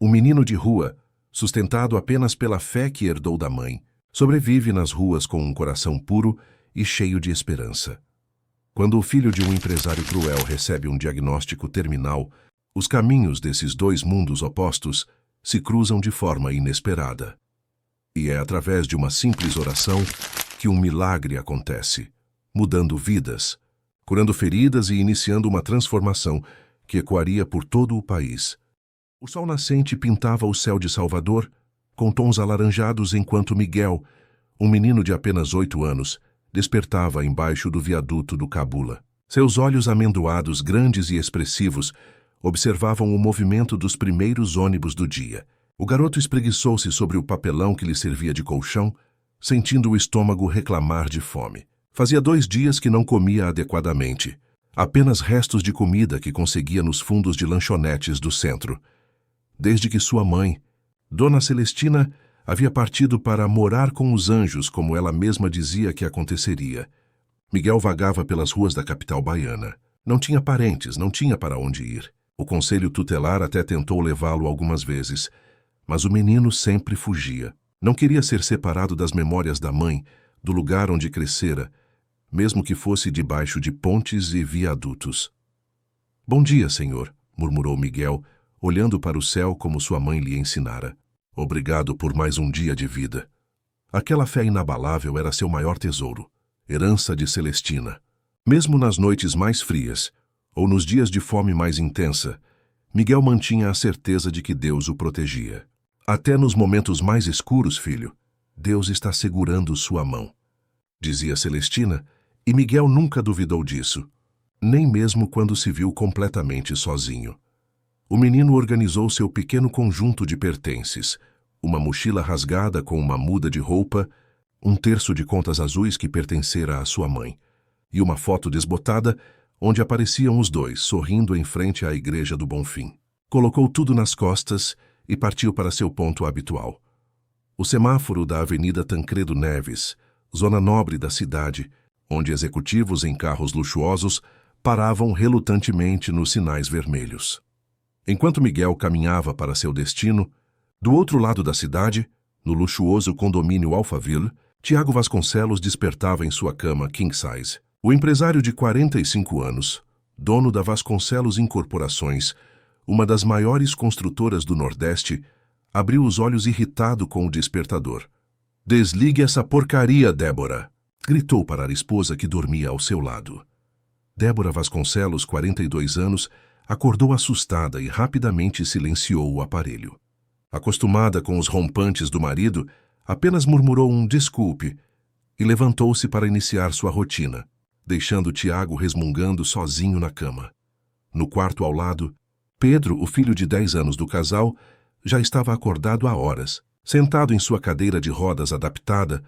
O menino de rua, sustentado apenas pela fé que herdou da mãe, sobrevive nas ruas com um coração puro e cheio de esperança. Quando o filho de um empresário cruel recebe um diagnóstico terminal, os caminhos desses dois mundos opostos se cruzam de forma inesperada. E é através de uma simples oração que um milagre acontece, mudando vidas, curando feridas e iniciando uma transformação que ecoaria por todo o país. O sol nascente pintava o céu de Salvador com tons alaranjados enquanto Miguel, um menino de apenas 8 anos, despertava embaixo do viaduto do Cabula. Seus olhos amendoados, grandes e expressivos, observavam o movimento dos primeiros ônibus do dia. O garoto espreguiçou-se sobre o papelão que lhe servia de colchão, sentindo o estômago reclamar de fome. Fazia 2 dias que não comia adequadamente, apenas restos de comida que conseguia nos fundos de lanchonetes do centro. Desde que sua mãe, Dona Celestina, havia partido para morar com os anjos, como ela mesma dizia que aconteceria. Miguel vagava pelas ruas da capital baiana. Não tinha parentes, não tinha para onde ir. O conselho tutelar até tentou levá-lo algumas vezes, mas o menino sempre fugia. Não queria ser separado das memórias da mãe, do lugar onde crescera, mesmo que fosse debaixo de pontes e viadutos. "Bom dia, senhor", murmurou Miguel, olhando para o céu como sua mãe lhe ensinara. Obrigado por mais um dia de vida. Aquela fé inabalável era seu maior tesouro, herança de Celestina. Mesmo nas noites mais frias, ou nos dias de fome mais intensa, Miguel mantinha a certeza de que Deus o protegia. Até nos momentos mais escuros, filho, Deus está segurando sua mão, dizia Celestina, e Miguel nunca duvidou disso, nem mesmo quando se viu completamente sozinho. O menino organizou seu pequeno conjunto de pertences, uma mochila rasgada com uma muda de roupa, um terço de contas azuis que pertencera à sua mãe, e uma foto desbotada onde apareciam os dois sorrindo em frente à igreja do Bonfim. Colocou tudo nas costas e partiu para seu ponto habitual. O semáforo da Avenida Tancredo Neves, zona nobre da cidade, onde executivos em carros luxuosos paravam relutantemente nos sinais vermelhos. Enquanto Miguel caminhava para seu destino, do outro lado da cidade, no luxuoso condomínio Alphaville, Tiago Vasconcelos despertava em sua cama king size. O empresário de 45 anos, dono da Vasconcelos Incorporações, uma das maiores construtoras do Nordeste, abriu os olhos irritado com o despertador. "Desligue essa porcaria, Débora!" gritou para a esposa que dormia ao seu lado. Débora Vasconcelos, 42 anos, acordou assustada e rapidamente silenciou o aparelho. Acostumada com os rompantes do marido, apenas murmurou um desculpe e levantou-se para iniciar sua rotina, deixando Tiago resmungando sozinho na cama. No quarto ao lado, Pedro, o filho de 10 anos do casal, já estava acordado há horas. Sentado em sua cadeira de rodas adaptada,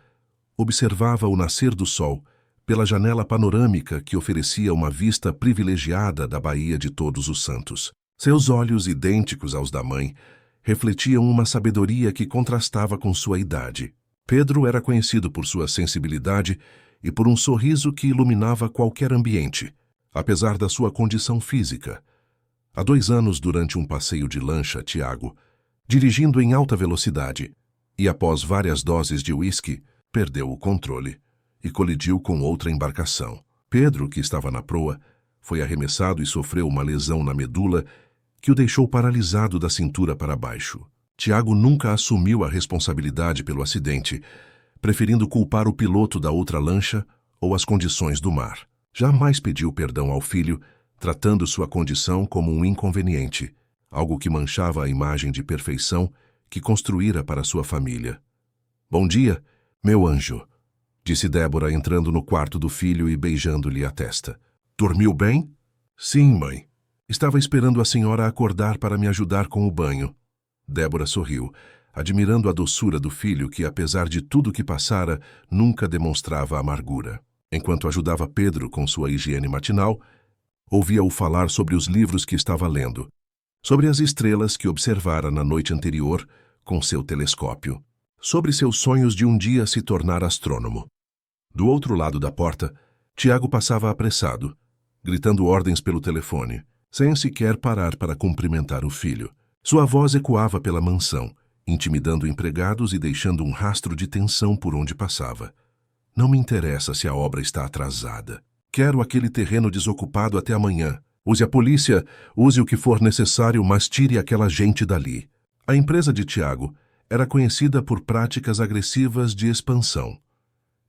observava o nascer do sol pela janela panorâmica que oferecia uma vista privilegiada da Baía de Todos os Santos. Seus olhos, idênticos aos da mãe, refletiam uma sabedoria que contrastava com sua idade. Pedro era conhecido por sua sensibilidade e por um sorriso que iluminava qualquer ambiente, apesar da sua condição física. Há 2 anos, durante um passeio de lancha, Tiago, dirigindo em alta velocidade, e após várias doses de uísque, perdeu o controle e colidiu com outra embarcação. Pedro, que estava na proa, foi arremessado e sofreu uma lesão na medula que o deixou paralisado da cintura para baixo. Tiago nunca assumiu a responsabilidade pelo acidente, preferindo culpar o piloto da outra lancha ou as condições do mar. Jamais pediu perdão ao filho, tratando sua condição como um inconveniente, algo que manchava a imagem de perfeição que construíra para sua família. "Bom dia, meu anjo", disse Débora entrando no quarto do filho e beijando-lhe a testa. "Dormiu bem?" "Sim, mãe. Estava esperando a senhora acordar para me ajudar com o banho." Débora sorriu, admirando a doçura do filho que, apesar de tudo que passara, nunca demonstrava amargura. Enquanto ajudava Pedro com sua higiene matinal, ouvia-o falar sobre os livros que estava lendo, sobre as estrelas que observara na noite anterior com seu telescópio, sobre seus sonhos de um dia se tornar astrônomo. Do outro lado da porta, Tiago passava apressado, gritando ordens pelo telefone, sem sequer parar para cumprimentar o filho. Sua voz ecoava pela mansão, intimidando empregados e deixando um rastro de tensão por onde passava. Não me interessa se a obra está atrasada. Quero aquele terreno desocupado até amanhã. Use a polícia, use o que for necessário, mas tire aquela gente dali. A empresa de Tiago era conhecida por práticas agressivas de expansão,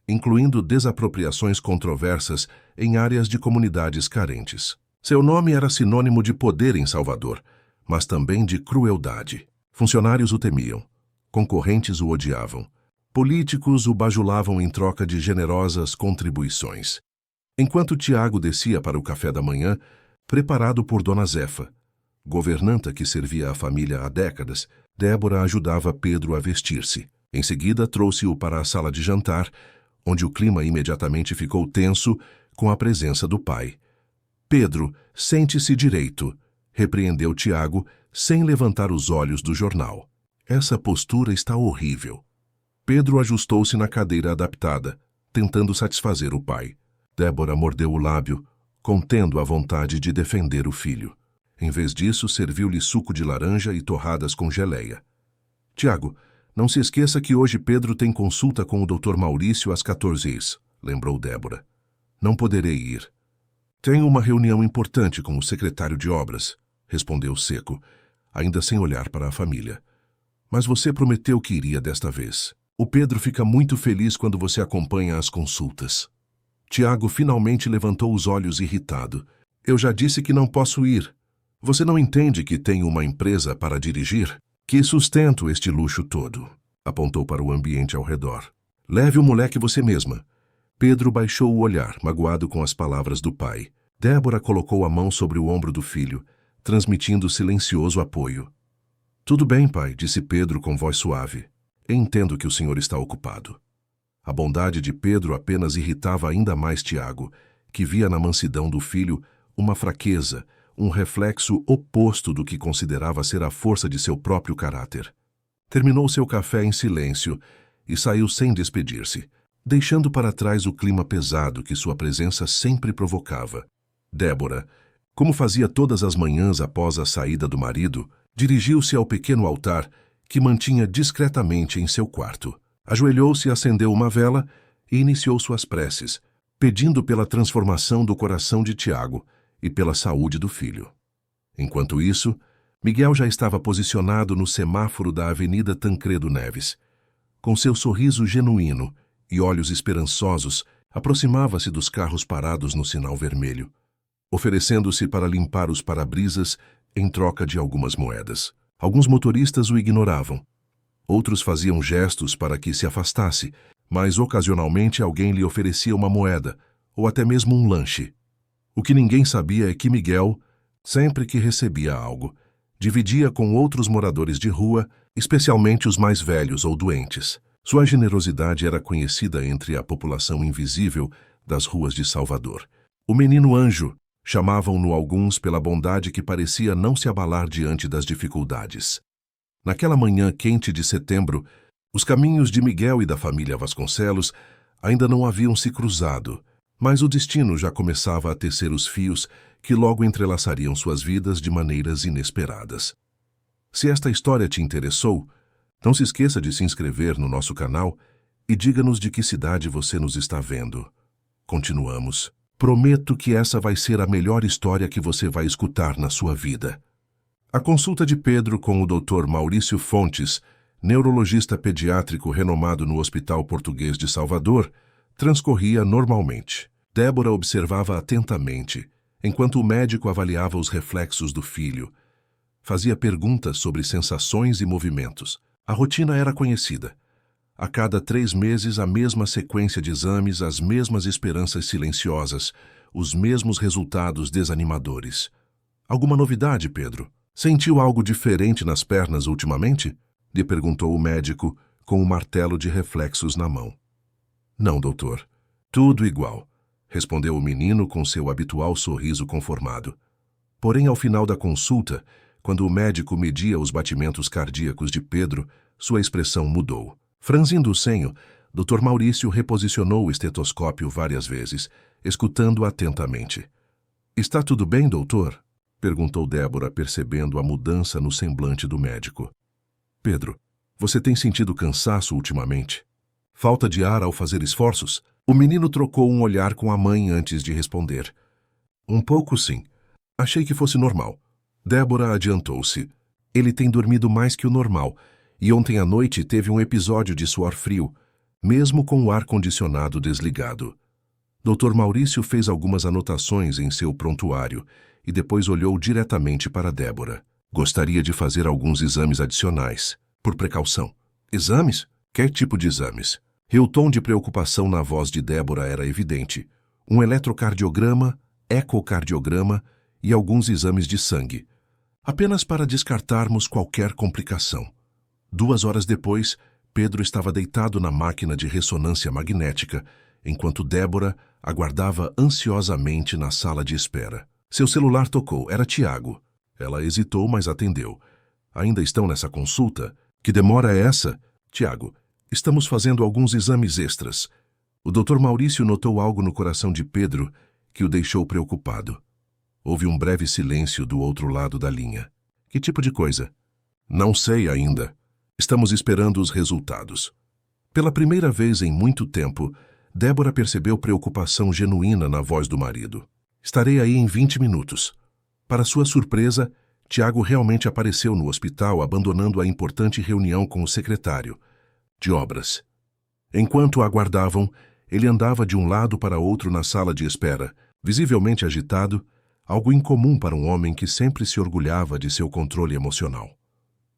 incluindo desapropriações controversas em áreas de comunidades carentes. Seu nome era sinônimo de poder em Salvador, mas também de crueldade. Funcionários o temiam, concorrentes o odiavam, políticos o bajulavam em troca de generosas contribuições. Enquanto Tiago descia para o café da manhã, preparado por Dona Zefa, governanta que servia a família há décadas, Débora ajudava Pedro a vestir-se. Em seguida, trouxe-o para a sala de jantar, onde o clima imediatamente ficou tenso com a presença do pai. Pedro, sente-se direito, repreendeu Tiago, sem levantar os olhos do jornal. Essa postura está horrível. Pedro ajustou-se na cadeira adaptada, tentando satisfazer o pai. Débora mordeu o lábio, contendo a vontade de defender o filho. Em vez disso, serviu-lhe suco de laranja e torradas com geleia. Tiago, não se esqueça que hoje Pedro tem consulta com o Dr. Maurício às 14h, lembrou Débora. Não poderei ir. Tenho uma reunião importante com o secretário de obras, respondeu seco, ainda sem olhar para a família. Mas você prometeu que iria desta vez. O Pedro fica muito feliz quando você acompanha as consultas. Tiago finalmente levantou os olhos irritado. Eu já disse que não posso ir. Você não entende que tenho uma empresa para dirigir? Que sustento este luxo todo? Apontou para o ambiente ao redor. Leve o moleque você mesma. Pedro baixou o olhar, magoado com as palavras do pai. Débora colocou a mão sobre o ombro do filho, transmitindo silencioso apoio. Tudo bem, pai, disse Pedro com voz suave. Entendo que o senhor está ocupado. A bondade de Pedro apenas irritava ainda mais Tiago, que via na mansidão do filho uma fraqueza, um reflexo oposto do que considerava ser a força de seu próprio caráter. Terminou seu café em silêncio e saiu sem despedir-se, deixando para trás o clima pesado que sua presença sempre provocava. Débora, como fazia todas as manhãs após a saída do marido, dirigiu-se ao pequeno altar que mantinha discretamente em seu quarto. Ajoelhou-se, acendeu uma vela e iniciou suas preces, pedindo pela transformação do coração de Tiago e pela saúde do filho. Enquanto isso, Miguel já estava posicionado no semáforo da Avenida Tancredo Neves. Com seu sorriso genuíno e olhos esperançosos, aproximava-se dos carros parados no sinal vermelho, oferecendo-se para limpar os para-brisas em troca de algumas moedas. Alguns motoristas o ignoravam. Outros faziam gestos para que se afastasse, mas ocasionalmente alguém lhe oferecia uma moeda, ou até mesmo um lanche. O que ninguém sabia é que Miguel, sempre que recebia algo, dividia com outros moradores de rua, especialmente os mais velhos ou doentes. Sua generosidade era conhecida entre a população invisível das ruas de Salvador. O menino anjo, chamavam-no alguns pela bondade que parecia não se abalar diante das dificuldades. Naquela manhã quente de setembro, os caminhos de Miguel e da família Vasconcelos ainda não haviam se cruzado, mas o destino já começava a tecer os fios que logo entrelaçariam suas vidas de maneiras inesperadas. Se esta história te interessou, não se esqueça de se inscrever no nosso canal e diga-nos de que cidade você nos está vendo. Continuamos. Prometo que essa vai ser a melhor história que você vai escutar na sua vida. A consulta de Pedro com o Dr. Maurício Fontes, neurologista pediátrico renomado no Hospital Português de Salvador, transcorria normalmente. Débora observava atentamente, enquanto o médico avaliava os reflexos do filho. Fazia perguntas sobre sensações e movimentos. A rotina era conhecida. A cada 3 meses, a mesma sequência de exames, as mesmas esperanças silenciosas, os mesmos resultados desanimadores. Alguma novidade, Pedro? Sentiu algo diferente nas pernas ultimamente? Lhe perguntou o médico, com o martelo de reflexos na mão. Não, doutor. Tudo igual, respondeu o menino com seu habitual sorriso conformado. Porém, ao final da consulta, quando o médico media os batimentos cardíacos de Pedro, sua expressão mudou. Franzindo o senho, Dr. Maurício reposicionou o estetoscópio várias vezes, escutando atentamente. Está tudo bem, doutor? Perguntou Débora, percebendo a mudança no semblante do médico. Pedro, você tem sentido cansaço ultimamente? Falta de ar ao fazer esforços? O menino trocou um olhar com a mãe antes de responder. Um pouco, sim. Achei que fosse normal. Débora adiantou-se. Ele tem dormido mais que o normal, e ontem à noite teve um episódio de suor frio, mesmo com o ar-condicionado desligado. Dr. Maurício fez algumas anotações em seu prontuário e depois olhou diretamente para Débora. Gostaria de fazer alguns exames adicionais, por precaução. Exames? Que tipo de exames? E o tom de preocupação na voz de Débora era evidente. Um eletrocardiograma, ecocardiograma e alguns exames de sangue. Apenas para descartarmos qualquer complicação. 2 horas depois, Pedro estava deitado na máquina de ressonância magnética, enquanto Débora aguardava ansiosamente na sala de espera. Seu celular tocou. Era Tiago. Ela hesitou, mas atendeu. Ainda estão nessa consulta? Que demora é essa? Tiago, estamos fazendo alguns exames extras. O Dr. Maurício notou algo no coração de Pedro que o deixou preocupado. Houve um breve silêncio do outro lado da linha. Que tipo de coisa? Não sei ainda. Estamos esperando os resultados. Pela primeira vez em muito tempo, Débora percebeu preocupação genuína na voz do marido. Estarei aí em 20 minutos. Para sua surpresa, Tiago realmente apareceu no hospital, abandonando a importante reunião com o secretário de obras. Enquanto aguardavam, ele andava de um lado para outro na sala de espera, visivelmente agitado, algo incomum para um homem que sempre se orgulhava de seu controle emocional.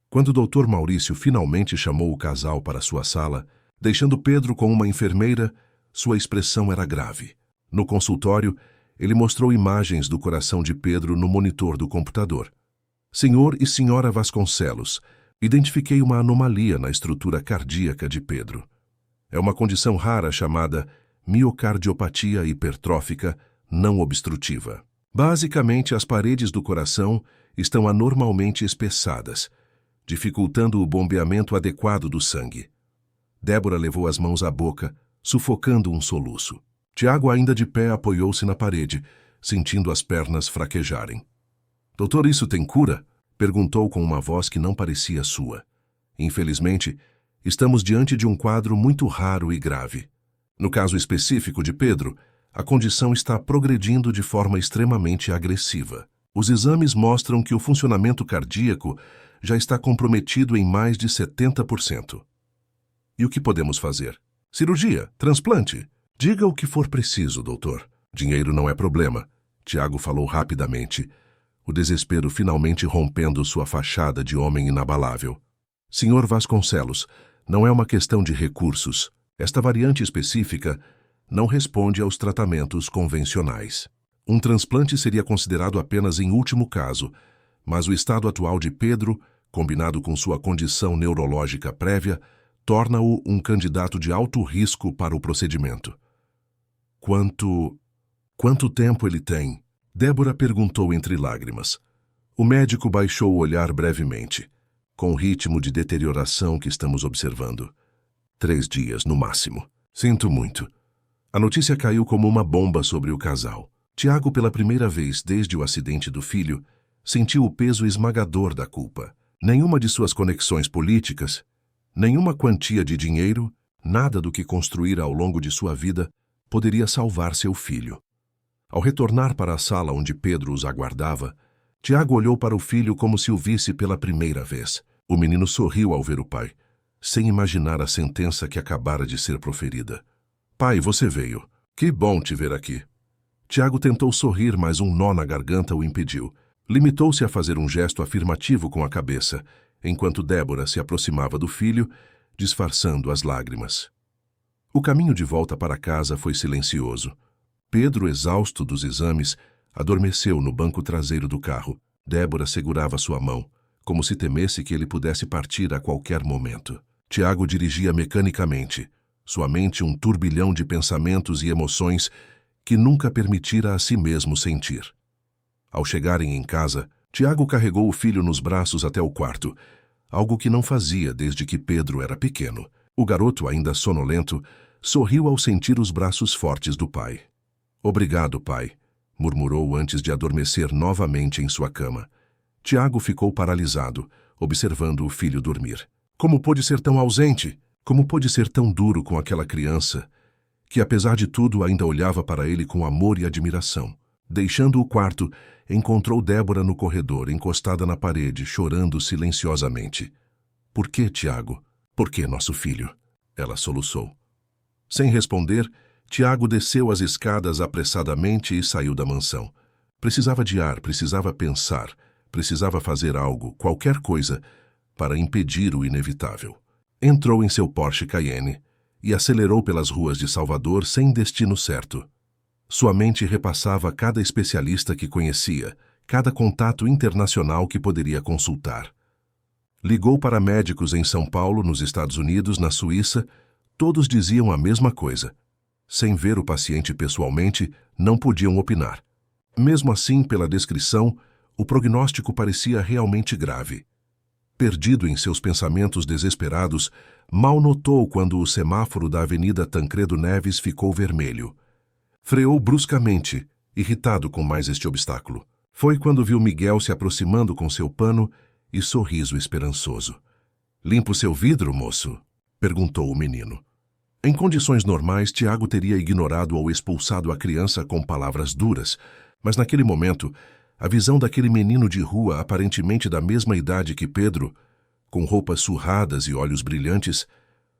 Quando o Dr. Maurício finalmente chamou o casal para sua sala, deixando Pedro com uma enfermeira, sua expressão era grave. No consultório, ele mostrou imagens do coração de Pedro no monitor do computador. Senhor e Senhora Vasconcelos, identifiquei uma anomalia na estrutura cardíaca de Pedro. É uma condição rara chamada miocardiopatia hipertrófica não obstrutiva. Basicamente, as paredes do coração estão anormalmente espessadas, dificultando o bombeamento adequado do sangue. Débora levou as mãos à boca, sufocando um soluço. Tiago, ainda de pé, apoiou-se na parede, sentindo as pernas fraquejarem. Doutor, isso tem cura? Perguntou com uma voz que não parecia sua. Infelizmente, estamos diante de um quadro muito raro e grave. No caso específico de Pedro, a condição está progredindo de forma extremamente agressiva. Os exames mostram que o funcionamento cardíaco já está comprometido em mais de 70%. E o que podemos fazer? Cirurgia? Transplante? Diga o que for preciso, doutor. Dinheiro não é problema. Tiago falou rapidamente, o desespero finalmente rompendo sua fachada de homem inabalável. Senhor Vasconcelos, não é uma questão de recursos. Esta variante específica não responde aos tratamentos convencionais. Um transplante seria considerado apenas em último caso, mas o estado atual de Pedro, combinado com sua condição neurológica prévia, torna-o um candidato de alto risco para o procedimento. Quanto tempo ele tem? Débora perguntou entre lágrimas. O médico baixou o olhar brevemente. Com o ritmo de deterioração que estamos observando. 3 dias, no máximo. Sinto muito. A notícia caiu como uma bomba sobre o casal. Tiago, pela primeira vez desde o acidente do filho, sentiu o peso esmagador da culpa. Nenhuma de suas conexões políticas, nenhuma quantia de dinheiro, nada do que construíra ao longo de sua vida poderia salvar seu filho. Ao retornar para a sala onde Pedro os aguardava, Tiago olhou para o filho como se o visse pela primeira vez. O menino sorriu ao ver o pai, sem imaginar a sentença que acabara de ser proferida. Pai, você veio. Que bom te ver aqui. Tiago tentou sorrir, mas um nó na garganta o impediu. Limitou-se a fazer um gesto afirmativo com a cabeça, enquanto Débora se aproximava do filho, disfarçando as lágrimas. O caminho de volta para casa foi silencioso. Pedro, exausto dos exames, adormeceu no banco traseiro do carro. Débora segurava sua mão, como se temesse que ele pudesse partir a qualquer momento. Tiago dirigia mecanicamente, sua mente um turbilhão de pensamentos e emoções que nunca permitira a si mesmo sentir. Ao chegarem em casa, Tiago carregou o filho nos braços até o quarto, algo que não fazia desde que Pedro era pequeno. O garoto, ainda sonolento, sorriu ao sentir os braços fortes do pai. Obrigado, pai. murmurou antes de adormecer novamente em sua cama. Tiago ficou paralisado, observando o filho dormir. Como pôde ser tão ausente? Como pôde ser tão duro com aquela criança, que apesar de tudo ainda olhava para ele com amor e admiração? Deixando o quarto, encontrou Débora no corredor, encostada na parede, chorando silenciosamente. Por que, Tiago? Por que nosso filho? Ela soluçou. Sem responder, Tiago desceu as escadas apressadamente e saiu da mansão. Precisava de ar, precisava pensar, precisava fazer algo, qualquer coisa, para impedir o inevitável. Entrou em seu Porsche Cayenne e acelerou pelas ruas de Salvador sem destino certo. Sua mente repassava cada especialista que conhecia, cada contato internacional que poderia consultar. Ligou para médicos em São Paulo, nos Estados Unidos, na Suíça. Todos diziam a mesma coisa. Sem ver o paciente pessoalmente, não podiam opinar. Mesmo assim, pela descrição, o prognóstico parecia realmente grave. Perdido em seus pensamentos desesperados, mal notou quando o semáforo da Avenida Tancredo Neves ficou vermelho. Freou bruscamente, irritado com mais este obstáculo. Foi quando viu Miguel se aproximando com seu pano e sorriso esperançoso. "Limpa o seu vidro, moço?" perguntou o menino. Em condições normais, Tiago teria ignorado ou expulsado a criança com palavras duras, mas naquele momento, a visão daquele menino de rua, aparentemente da mesma idade que Pedro, com roupas surradas e olhos brilhantes,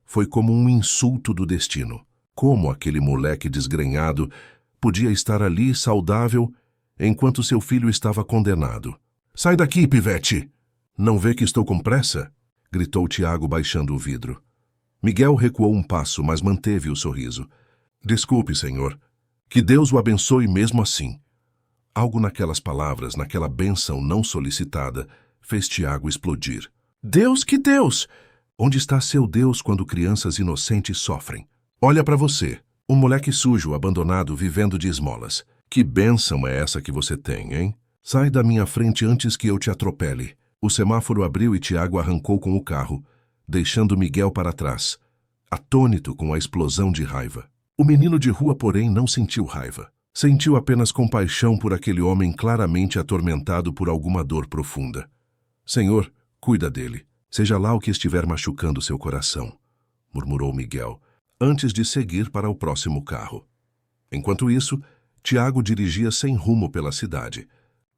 foi como um insulto do destino. Como aquele moleque desgrenhado podia estar ali saudável enquanto seu filho estava condenado? "Sai daqui, pivete! Não vê que estou com pressa?" gritou Tiago baixando o vidro. Miguel recuou um passo, mas manteve o sorriso. "Desculpe, senhor. Que Deus o abençoe mesmo assim." Algo naquelas palavras, naquela bênção não solicitada, fez Tiago explodir. "Deus, que Deus! Onde está seu Deus quando crianças inocentes sofrem? Olha para você, um moleque sujo, abandonado, vivendo de esmolas. Que bênção é essa que você tem, hein? Sai da minha frente antes que eu te atropele." O semáforo abriu e Tiago arrancou com o carro, deixando Miguel para trás, atônito com a explosão de raiva. O menino de rua, porém, não sentiu raiva. Sentiu apenas compaixão por aquele homem claramente atormentado por alguma dor profunda. "Senhor, cuida dele, seja lá o que estiver machucando seu coração", murmurou Miguel, antes de seguir para o próximo carro. Enquanto isso, Tiago dirigia sem rumo pela cidade,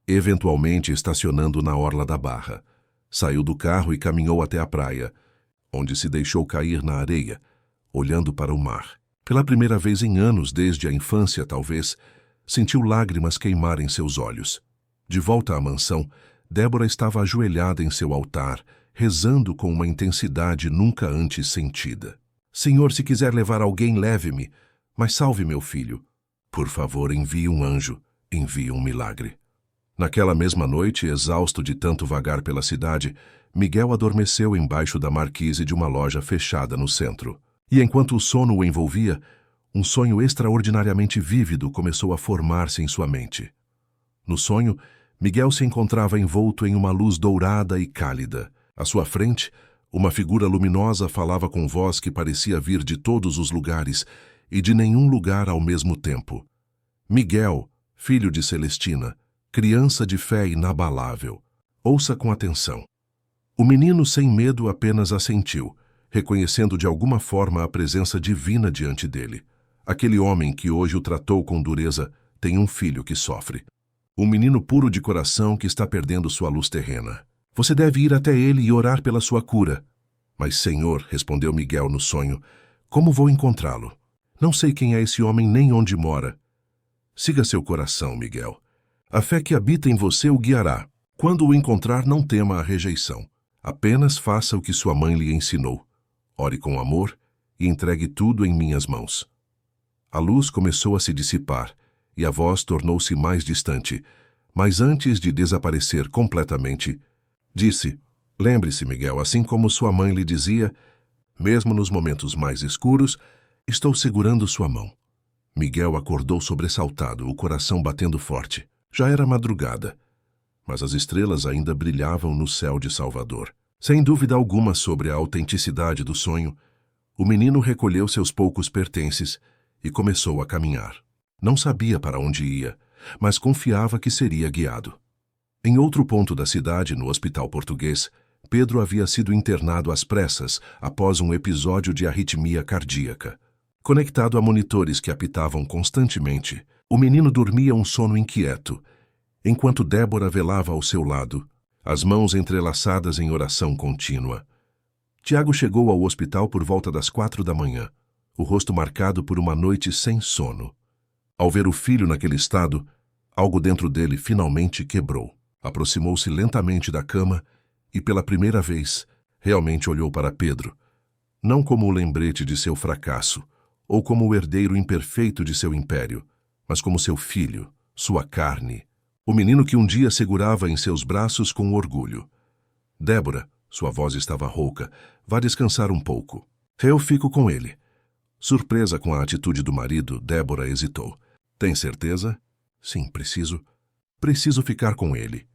eventualmente estacionando na orla da Barra. Saiu do carro e caminhou até a praia, onde se deixou cair na areia, olhando para o mar. Pela primeira vez em anos, desde a infância talvez, sentiu lágrimas queimar em seus olhos. De volta à mansão, Débora estava ajoelhada em seu altar, rezando com uma intensidade nunca antes sentida. "Senhor, se quiser levar alguém, leve-me, mas salve meu filho. Por favor, envie um anjo, envie um milagre." Naquela mesma noite, exausto de tanto vagar pela cidade, Miguel adormeceu embaixo da marquise de uma loja fechada no centro. E enquanto o sono o envolvia, um sonho extraordinariamente vívido começou a formar-se em sua mente. No sonho, Miguel se encontrava envolto em uma luz dourada e cálida. À sua frente, uma figura luminosa falava com voz que parecia vir de todos os lugares e de nenhum lugar ao mesmo tempo. "Miguel, filho de Celestina, criança de fé inabalável, ouça com atenção." O menino, sem medo, apenas assentiu, reconhecendo de alguma forma a presença divina diante dele. Aquele homem que hoje o tratou com dureza tem um filho que sofre. Um menino puro de coração que está perdendo sua luz terrena. Você deve ir até ele e orar pela sua cura. "Mas, Senhor", respondeu Miguel no sonho, "como vou encontrá-lo? Não sei quem é esse homem nem onde mora." "Siga seu coração, Miguel. A fé que habita em você o guiará. Quando o encontrar, não tema a rejeição. Apenas faça o que sua mãe lhe ensinou. Ore com amor e entregue tudo em minhas mãos." A luz começou a se dissipar e a voz tornou-se mais distante, mas antes de desaparecer completamente, disse: "Lembre-se, Miguel, assim como sua mãe lhe dizia, mesmo nos momentos mais escuros, estou segurando sua mão." Miguel acordou sobressaltado, o coração batendo forte. Já era madrugada, mas as estrelas ainda brilhavam no céu de Salvador. Sem dúvida alguma sobre a autenticidade do sonho, o menino recolheu seus poucos pertences e começou a caminhar. Não sabia para onde ia, mas confiava que seria guiado. Em outro ponto da cidade, no hospital português, Pedro havia sido internado às pressas após um episódio de arritmia cardíaca. Conectado a monitores que apitavam constantemente, o menino dormia um sono inquieto, enquanto Débora velava ao seu lado, as mãos entrelaçadas em oração contínua. Tiago chegou ao hospital por volta das 4 da manhã, o rosto marcado por uma noite sem sono. Ao ver o filho naquele estado, algo dentro dele finalmente quebrou. Aproximou-se lentamente da cama e, pela primeira vez, realmente olhou para Pedro, não como o lembrete de seu fracasso, ou como o herdeiro imperfeito de seu império, mas como seu filho, sua carne, o menino que um dia segurava em seus braços com orgulho. Débora, sua voz estava rouca, vá descansar um pouco. Eu fico com ele. Surpresa com a atitude do marido, Débora hesitou. Tem certeza? Sim, preciso ficar com ele.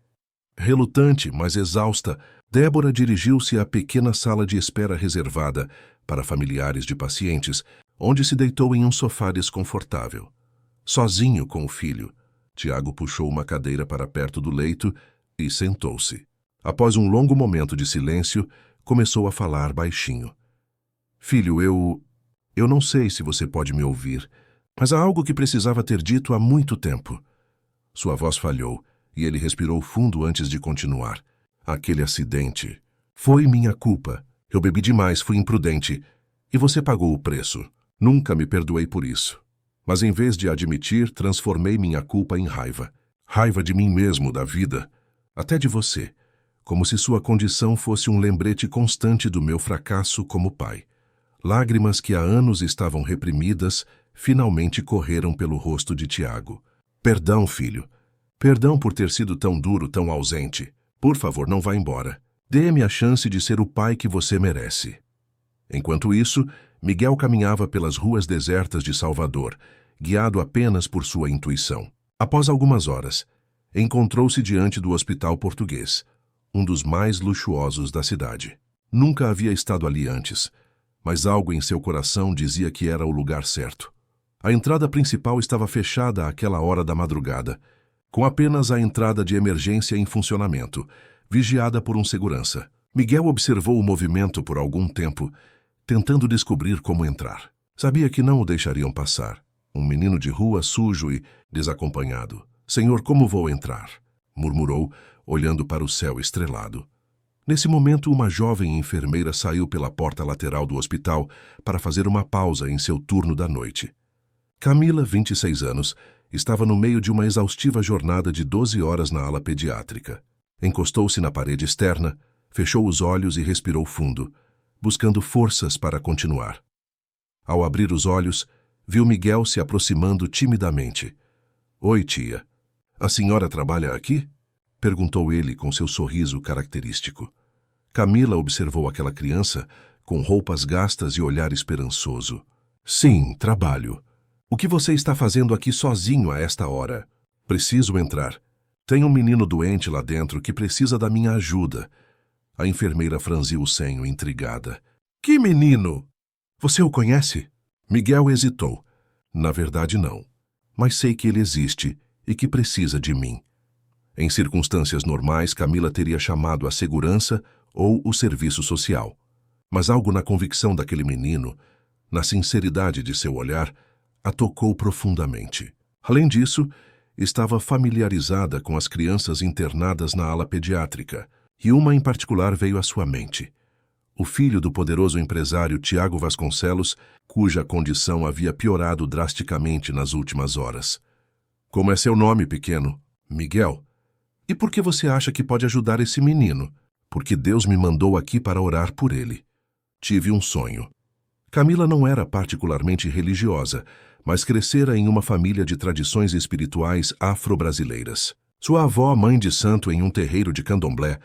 Relutante, mas exausta, Débora dirigiu-se à pequena sala de espera reservada para familiares de pacientes, onde se deitou em um sofá desconfortável. Sozinho com o filho, Tiago puxou uma cadeira para perto do leito e sentou-se. Após um longo momento de silêncio, começou a falar baixinho. Filho, eu não sei se você pode me ouvir, mas há algo que precisava ter dito há muito tempo. Sua voz falhou e ele respirou fundo antes de continuar. Aquele acidente. Foi minha culpa. Eu bebi demais, fui imprudente. E você pagou o preço. Nunca me perdoei por isso. Mas em vez de admitir, transformei minha culpa em raiva. Raiva de mim mesmo, da vida. Até de você. Como se sua condição fosse um lembrete constante do meu fracasso como pai. Lágrimas que há anos estavam reprimidas, finalmente correram pelo rosto de Tiago. Perdão, filho. Perdão por ter sido tão duro, tão ausente. Por favor, não vá embora. Dê-me a chance de ser o pai que você merece. Enquanto isso, Miguel caminhava pelas ruas desertas de Salvador, guiado apenas por sua intuição. Após algumas horas, encontrou-se diante do Hospital Português, um dos mais luxuosos da cidade. Nunca havia estado ali antes, mas algo em seu coração dizia que era o lugar certo. A entrada principal estava fechada àquela hora da madrugada, com apenas a entrada de emergência em funcionamento, vigiada por um segurança. Miguel observou o movimento por algum tempo, tentando descobrir como entrar. Sabia que não o deixariam passar. Um menino de rua sujo e desacompanhado. Senhor, como vou entrar? Murmurou, olhando para o céu estrelado. Nesse momento, uma jovem enfermeira saiu pela porta lateral do hospital para fazer uma pausa em seu turno da noite. Camila, 26 anos, estava no meio de uma exaustiva jornada de 12 horas na ala pediátrica. Encostou-se na parede externa, fechou os olhos e respirou fundo, buscando forças para continuar. Ao abrir os olhos, viu Miguel se aproximando timidamente. Oi, tia. A senhora trabalha aqui? Perguntou ele com seu sorriso característico. Camila observou aquela criança com roupas gastas e olhar esperançoso. Sim, trabalho. O que você está fazendo aqui sozinho a esta hora? Preciso entrar. Tem um menino doente lá dentro que precisa da minha ajuda. A enfermeira franziu o senho, intrigada. Que menino? Você o conhece? Miguel hesitou. Na verdade, não. Mas sei que ele existe e que precisa de mim. Em circunstâncias normais, Camila teria chamado a segurança ou o serviço social. Mas algo na convicção daquele menino, na sinceridade de seu olhar, a tocou profundamente. Além disso, estava familiarizada com as crianças internadas na ala pediátrica, e uma em particular veio à sua mente. O filho do poderoso empresário Tiago Vasconcelos, cuja condição havia piorado drasticamente nas últimas horas. Como é seu nome, pequeno? Miguel. E por que você acha que pode ajudar esse menino? Porque Deus me mandou aqui para orar por ele. Tive um sonho. Camila não era particularmente religiosa, mas crescera em uma família de tradições espirituais afro-brasileiras. Sua avó, mãe de santo em um terreiro de candomblé,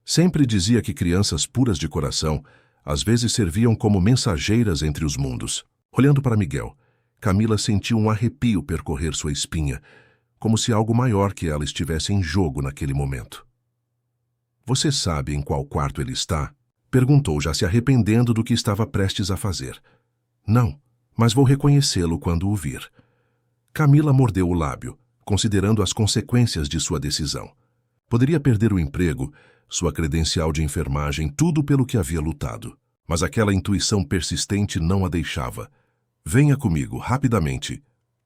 sempre dizia que crianças puras de coração às vezes serviam como mensageiras entre os mundos. Olhando para Miguel, Camila sentiu um arrepio percorrer sua espinha, como se algo maior que ela estivesse em jogo naquele momento. Você sabe em qual quarto ele está? Perguntou, já se arrependendo do que estava prestes a fazer. Não, mas vou reconhecê-lo quando o vir. Camila mordeu o lábio, considerando as consequências de sua decisão. Poderia perder o emprego, sua credencial de enfermagem, tudo pelo que havia lutado. Mas aquela intuição persistente não a deixava. Venha comigo, rapidamente.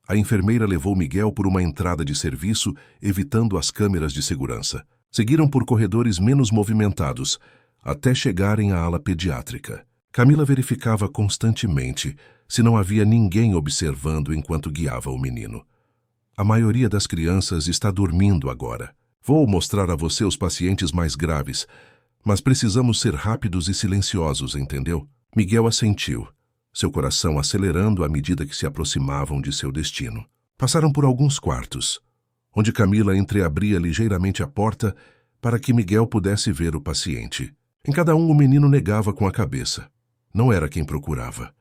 A enfermeira levou Miguel por uma entrada de serviço, evitando as câmeras de segurança. Seguiram por corredores menos movimentados, até chegarem à ala pediátrica. Camila verificava constantemente se não havia ninguém observando enquanto guiava o menino. A maioria das crianças está dormindo agora. Vou mostrar a você os pacientes mais graves, mas precisamos ser rápidos e silenciosos, entendeu? Miguel assentiu, seu coração acelerando à medida que se aproximavam de seu destino. Passaram por alguns quartos, onde Camila entreabria ligeiramente a porta para que Miguel pudesse ver o paciente. Em cada um, o menino negava com a cabeça. Não era quem procurava.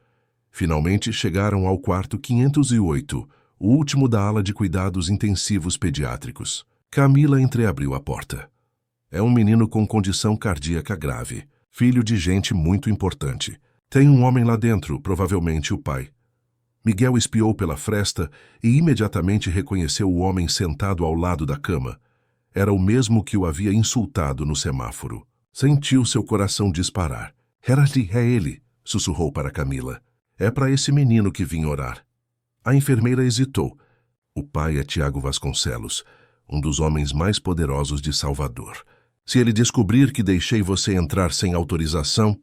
Finalmente chegaram ao quarto 508, o último da ala de cuidados intensivos pediátricos. Camila entreabriu a porta. É um menino com condição cardíaca grave, filho de gente muito importante. Tem um homem lá dentro, provavelmente o pai. Miguel espiou pela fresta e imediatamente reconheceu o homem sentado ao lado da cama. Era o mesmo que o havia insultado no semáforo. Sentiu seu coração disparar. É ele, sussurrou para Camila. É para esse menino que vim orar. A enfermeira hesitou. O pai é Tiago Vasconcelos, um dos homens mais poderosos de Salvador. Se ele descobrir que deixei você entrar sem autorização...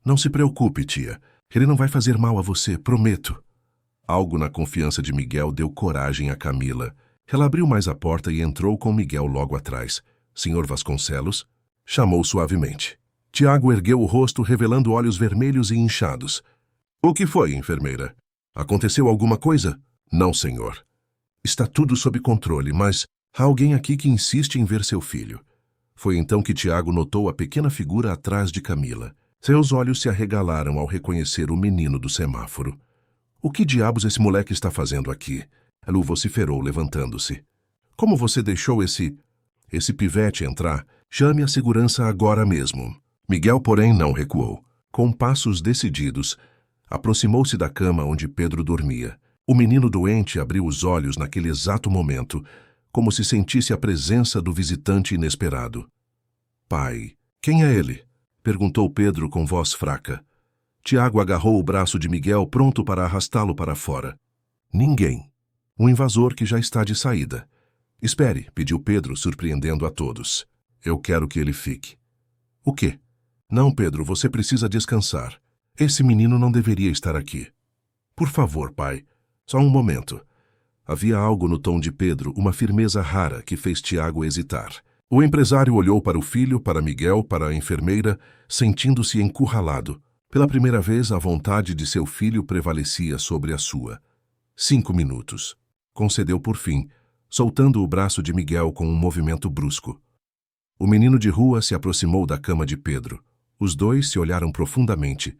Não se preocupe, tia. Ele não vai fazer mal a você, prometo. Algo na confiança de Miguel deu coragem a Camila. Ela abriu mais a porta e entrou com Miguel logo atrás. Senhor Vasconcelos? Chamou suavemente. Tiago ergueu o rosto, revelando olhos vermelhos e inchados. O que foi, enfermeira? Aconteceu alguma coisa? Não, senhor. Está tudo sob controle, mas há alguém aqui que insiste em ver seu filho. Foi então que Tiago notou a pequena figura atrás de Camila. Seus olhos se arregalaram ao reconhecer o menino do semáforo. O que diabos esse moleque está fazendo aqui? Ela vociferou, levantando-se. Como você deixou esse pivete entrar? Chame a segurança agora mesmo. Miguel, porém, não recuou. Com passos decididos, aproximou-se da cama onde Pedro dormia. O menino doente abriu os olhos naquele exato momento, como se sentisse a presença do visitante inesperado. Pai, quem é ele? Perguntou Pedro com voz fraca. Tiago agarrou o braço de Miguel, pronto para arrastá-lo para fora. Ninguém. Um invasor que já está de saída. Espere, pediu Pedro, surpreendendo a todos. Eu quero que ele fique. O quê? Não, Pedro, você precisa descansar. Esse menino não deveria estar aqui. Por favor, pai. Só um momento. Havia algo no tom de Pedro, uma firmeza rara que fez Tiago hesitar. O empresário olhou para o filho, para Miguel, para a enfermeira, sentindo-se encurralado. Pela primeira vez, a vontade de seu filho prevalecia sobre a sua. 5 minutos. Concedeu por fim, soltando o braço de Miguel com um movimento brusco. O menino de rua se aproximou da cama de Pedro. Os dois se olharam profundamente,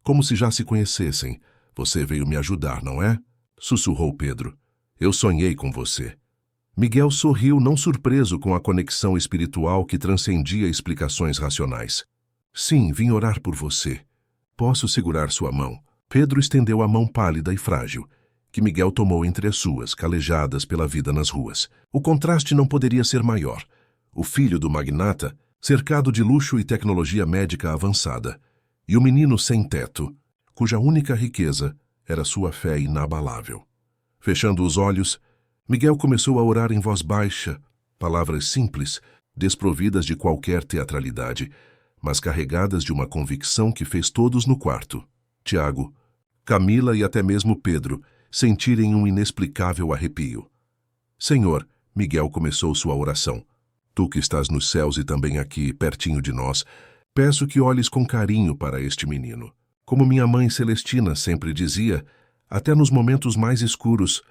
como se já se conhecessem. Você veio me ajudar, não é? Sussurrou Pedro. Eu sonhei com você. Miguel sorriu, não surpreso com a conexão espiritual que transcendia explicações racionais. Sim, vim orar por você. Posso segurar sua mão? Pedro estendeu a mão pálida e frágil, que Miguel tomou entre as suas, calejadas pela vida nas ruas. O contraste não poderia ser maior. O filho do magnata, cercado de luxo e tecnologia médica avançada, e o menino sem teto, cuja única riqueza era sua fé inabalável. Fechando os olhos, Miguel começou a orar em voz baixa, palavras simples, desprovidas de qualquer teatralidade, mas carregadas de uma convicção que fez todos no quarto, Tiago, Camila e até mesmo Pedro, sentirem um inexplicável arrepio. Senhor, Miguel começou sua oração. Tu que estás nos céus e também aqui, pertinho de nós, peço que olhes com carinho para este menino. Como minha mãe Celestina sempre dizia, até nos momentos mais escuros,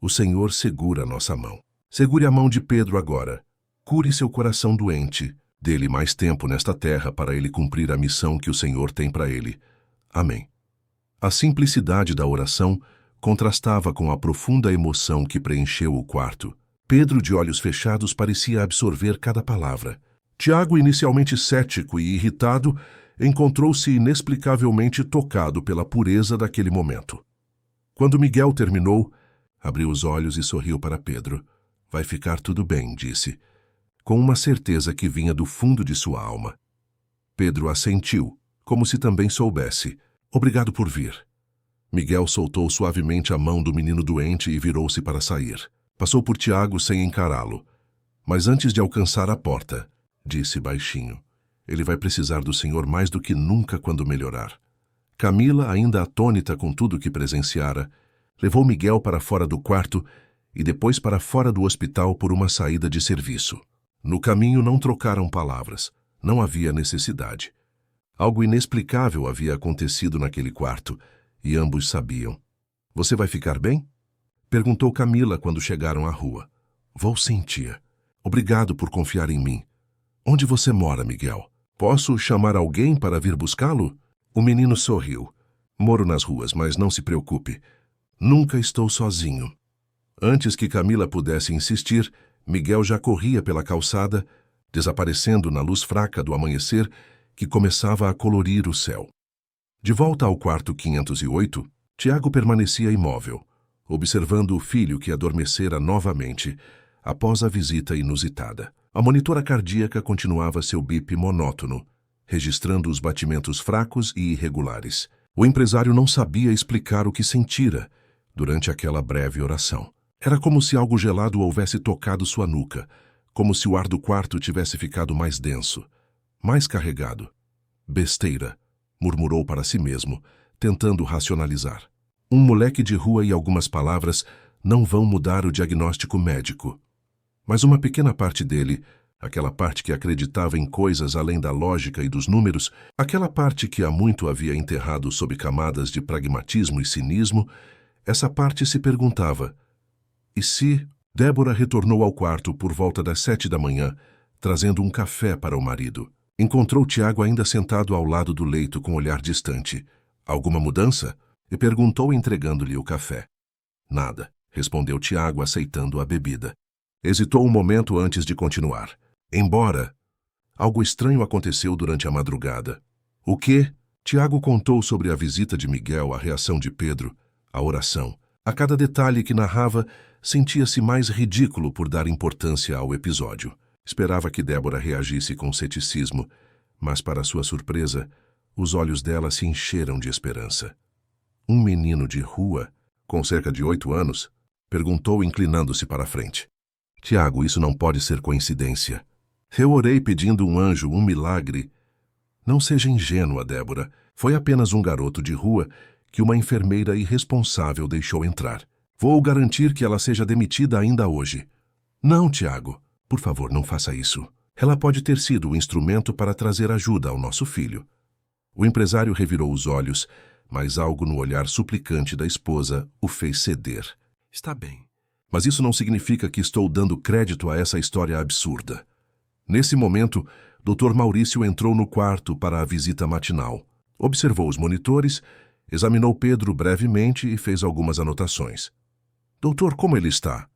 o Senhor segura nossa mão. Segure a mão de Pedro agora. Cure seu coração doente. Dê-lhe mais tempo nesta terra para ele cumprir a missão que o Senhor tem para ele. Amém. A simplicidade da oração contrastava com a profunda emoção que preencheu o quarto. Pedro, de olhos fechados, parecia absorver cada palavra. Tiago, inicialmente cético e irritado, encontrou-se inexplicavelmente tocado pela pureza daquele momento. Quando Miguel terminou, abriu os olhos e sorriu para Pedro. Vai ficar tudo bem, disse, com uma certeza que vinha do fundo de sua alma. Pedro assentiu, como se também soubesse. Obrigado por vir. Miguel soltou suavemente a mão do menino doente e virou-se para sair. Passou por Tiago sem encará-lo. Mas antes de alcançar a porta, disse baixinho, ele vai precisar do senhor mais do que nunca quando melhorar. Camila, ainda atônita com tudo que presenciara, levou Miguel para fora do quarto e depois para fora do hospital por uma saída de serviço. No caminho não trocaram palavras. Não havia necessidade. Algo inexplicável havia acontecido naquele quarto, e ambos sabiam. Você vai ficar bem? Perguntou Camila quando chegaram à rua. Vou sim, tia. Obrigado por confiar em mim. Onde você mora, Miguel? Posso chamar alguém para vir buscá-lo? O menino sorriu. Moro nas ruas, mas não se preocupe. Nunca estou sozinho. Antes que Camila pudesse insistir, Miguel já corria pela calçada, desaparecendo na luz fraca do amanhecer que começava a colorir o céu. De volta ao quarto 508, Tiago permanecia imóvel, observando o filho que adormecera novamente após a visita inusitada. A monitora cardíaca continuava seu bip monótono, registrando os batimentos fracos e irregulares. O empresário não sabia explicar o que sentira durante aquela breve oração. Era como se algo gelado houvesse tocado sua nuca, como se o ar do quarto tivesse ficado mais denso, mais carregado. Besteira, murmurou para si mesmo, tentando racionalizar. Um moleque de rua e algumas palavras não vão mudar o diagnóstico médico. Mas uma pequena parte dele, aquela parte que acreditava em coisas além da lógica e dos números, aquela parte que há muito havia enterrado sob camadas de pragmatismo e cinismo, essa parte se perguntava: e se... Débora retornou ao quarto por volta das 7 da manhã, trazendo um café para o marido. Encontrou Tiago ainda sentado ao lado do leito com olhar distante. Alguma mudança? E perguntou entregando-lhe o café. Nada, respondeu Tiago aceitando a bebida. Hesitou um momento antes de continuar. Embora... Algo estranho aconteceu durante a madrugada. O quê? Tiago contou sobre a visita de Miguel, a reação de Pedro, a oração. A cada detalhe que narrava, sentia-se mais ridículo por dar importância ao episódio. Esperava que Débora reagisse com ceticismo, mas, para sua surpresa, os olhos dela se encheram de esperança. Um menino de rua, com cerca de 8 anos, perguntou inclinando-se para a frente. Tiago, isso não pode ser coincidência. Eu orei pedindo um anjo, um milagre. Não seja ingênua, Débora. Foi apenas um garoto de rua que uma enfermeira irresponsável deixou entrar. Vou garantir que ela seja demitida ainda hoje. Não, Tiago. Por favor, não faça isso. Ela pode ter sido o instrumento para trazer ajuda ao nosso filho. O empresário revirou os olhos, mas algo no olhar suplicante da esposa o fez ceder. Está bem. Mas isso não significa que estou dando crédito a essa história absurda. Nesse momento, Dr. Maurício entrou no quarto para a visita matinal. Observou os monitores, examinou Pedro brevemente e fez algumas anotações. Doutor, como ele está?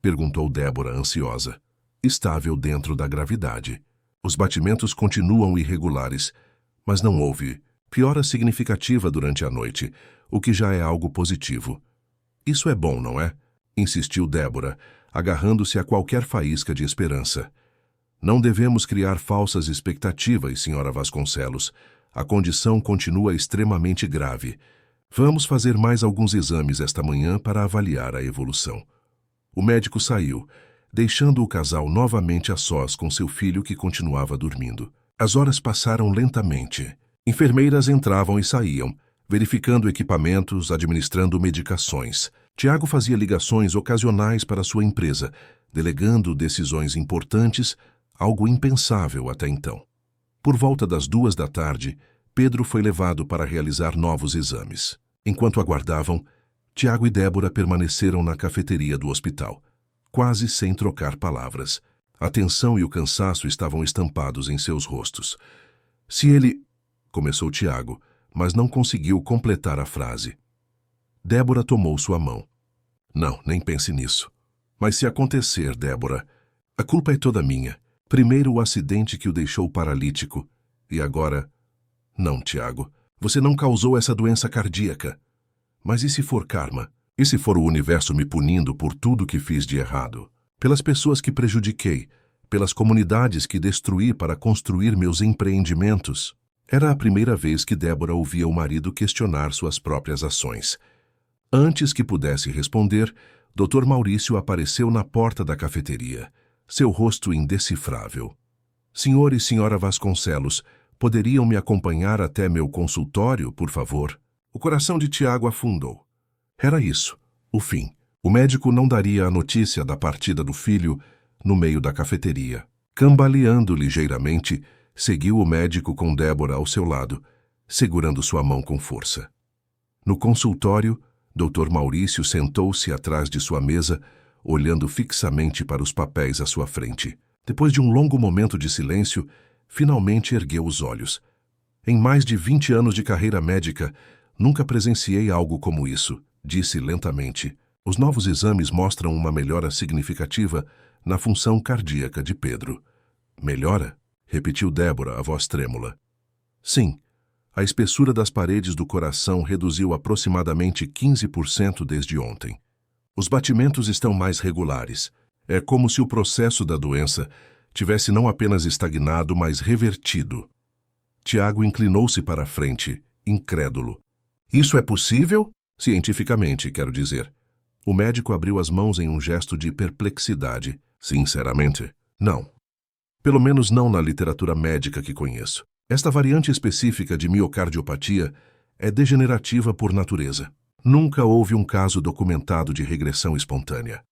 Perguntou Débora, ansiosa. Estável dentro da gravidade. Os batimentos continuam irregulares, mas não houve piora significativa durante a noite, o que já é algo positivo. Isso é bom, não é? Insistiu Débora, agarrando-se a qualquer faísca de esperança. Não devemos criar falsas expectativas, senhora Vasconcelos. A condição continua extremamente grave. Vamos fazer mais alguns exames esta manhã para avaliar a evolução. O médico saiu, deixando o casal novamente a sós com seu filho que continuava dormindo. As horas passaram lentamente. Enfermeiras entravam e saíam, verificando equipamentos, administrando medicações. Tiago fazia ligações ocasionais para sua empresa, delegando decisões importantes, algo impensável até então. Por volta das 2 da tarde, Pedro foi levado para realizar novos exames. Enquanto aguardavam, Tiago e Débora permaneceram na cafeteria do hospital, quase sem trocar palavras. A tensão e o cansaço estavam estampados em seus rostos. Se ele... Começou Tiago, mas não conseguiu completar a frase. Débora tomou sua mão. Não, nem pense nisso. Mas se acontecer, Débora, a culpa é toda minha. Primeiro o acidente que o deixou paralítico, e agora... Não, Tiago, você não causou essa doença cardíaca. Mas e se for karma? E se for o universo me punindo por tudo que fiz de errado? pelas pessoas que prejudiquei, pelas comunidades que destruí para construir meus empreendimentos. Era a primeira vez que Débora ouvia o marido questionar suas próprias ações. Antes que pudesse responder, Dr. Maurício apareceu na porta da cafeteria, seu rosto indecifrável. Senhor e senhora Vasconcelos, poderiam me acompanhar até meu consultório, por favor? O coração de Tiago afundou. Era isso, o fim. O médico não daria a notícia da partida do filho no meio da cafeteria. Cambaleando ligeiramente, seguiu o médico com Débora ao seu lado, segurando sua mão com força. No consultório, Dr. Maurício sentou-se atrás de sua mesa, olhando fixamente para os papéis à sua frente. Depois de um longo momento de silêncio, finalmente ergueu os olhos. Em mais de 20 anos de carreira médica, nunca presenciei algo como isso, disse lentamente. Os novos exames mostram uma melhora significativa na função cardíaca de Pedro. Melhora? Repetiu Débora, a voz trêmula. Sim. A espessura das paredes do coração reduziu aproximadamente 15% desde ontem. Os batimentos estão mais regulares. É como se o processo da doença tivesse não apenas estagnado, mas revertido. Tiago inclinou-se para a frente, incrédulo. Isso é possível? Cientificamente, quero dizer. O médico abriu as mãos em um gesto de perplexidade. Sinceramente, não. Pelo menos não na literatura médica que conheço. Esta variante específica de miocardiopatia é degenerativa por natureza. Nunca houve um caso documentado de regressão espontânea.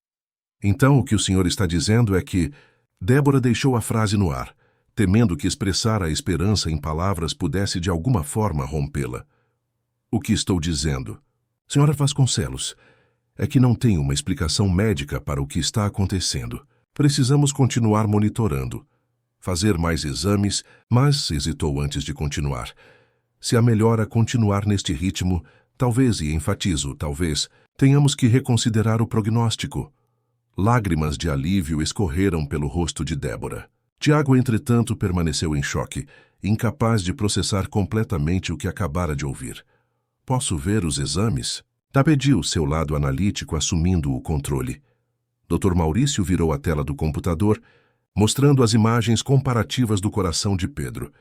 Então, o que o senhor está dizendo é que... Débora deixou a frase no ar, temendo que expressar a esperança em palavras pudesse de alguma forma rompê-la. O que estou dizendo, senhora Vasconcelos, é que não tem uma explicação médica para o que está acontecendo. Precisamos continuar monitorando, fazer mais exames, mas hesitou antes de continuar. Se a melhora continuar neste ritmo, talvez, e enfatizo, talvez, tenhamos que reconsiderar o prognóstico. Lágrimas de alívio escorreram pelo rosto de Débora. Tiago, entretanto, permaneceu em choque, incapaz de processar completamente o que acabara de ouvir. Posso ver os exames? Pediu seu lado analítico, assumindo o controle. Dr. Maurício virou a tela do computador, mostrando as imagens comparativas do coração de Pedro.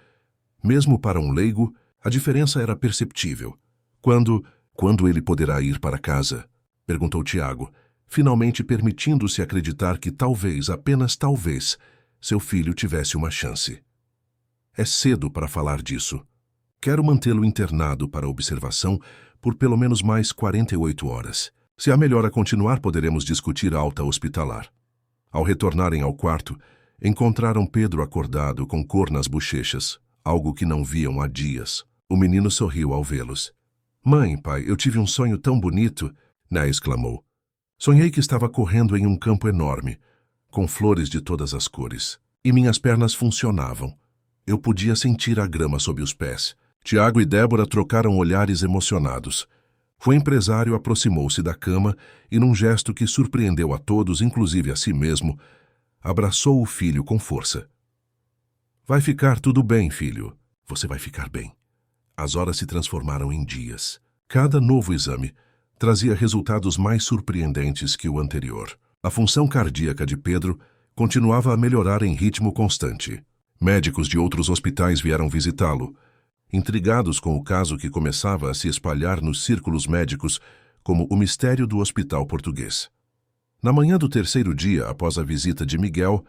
Mesmo para um leigo, a diferença era perceptível. Quando ele poderá ir para casa? Perguntou Tiago, finalmente permitindo-se acreditar que talvez, apenas talvez, seu filho tivesse uma chance. É cedo para falar disso. Quero mantê-lo internado para observação por pelo menos mais 48 horas. Se a melhora continuar, poderemos discutir a alta hospitalar. Ao retornarem ao quarto, encontraram Pedro acordado com cor nas bochechas, algo que não viam há dias. O menino sorriu ao vê-los. Mãe, pai, eu tive um sonho tão bonito, Né exclamou. Sonhei que estava correndo em um campo enorme, com flores de todas as cores, e minhas pernas funcionavam. Eu podia sentir a grama sob os pés. Tiago e Débora trocaram olhares emocionados. O empresário aproximou-se da cama e, num gesto que surpreendeu a todos, inclusive a si mesmo, abraçou o filho com força. Vai ficar tudo bem, filho. Você vai ficar bem. As horas se transformaram em dias. Cada novo exame trazia resultados mais surpreendentes que o anterior. A função cardíaca de Pedro continuava a melhorar em ritmo constante. Médicos de outros hospitais vieram visitá-lo, intrigados com o caso que começava a se espalhar nos círculos médicos como o mistério do hospital português. Na manhã do terceiro dia, após a visita de Miguel,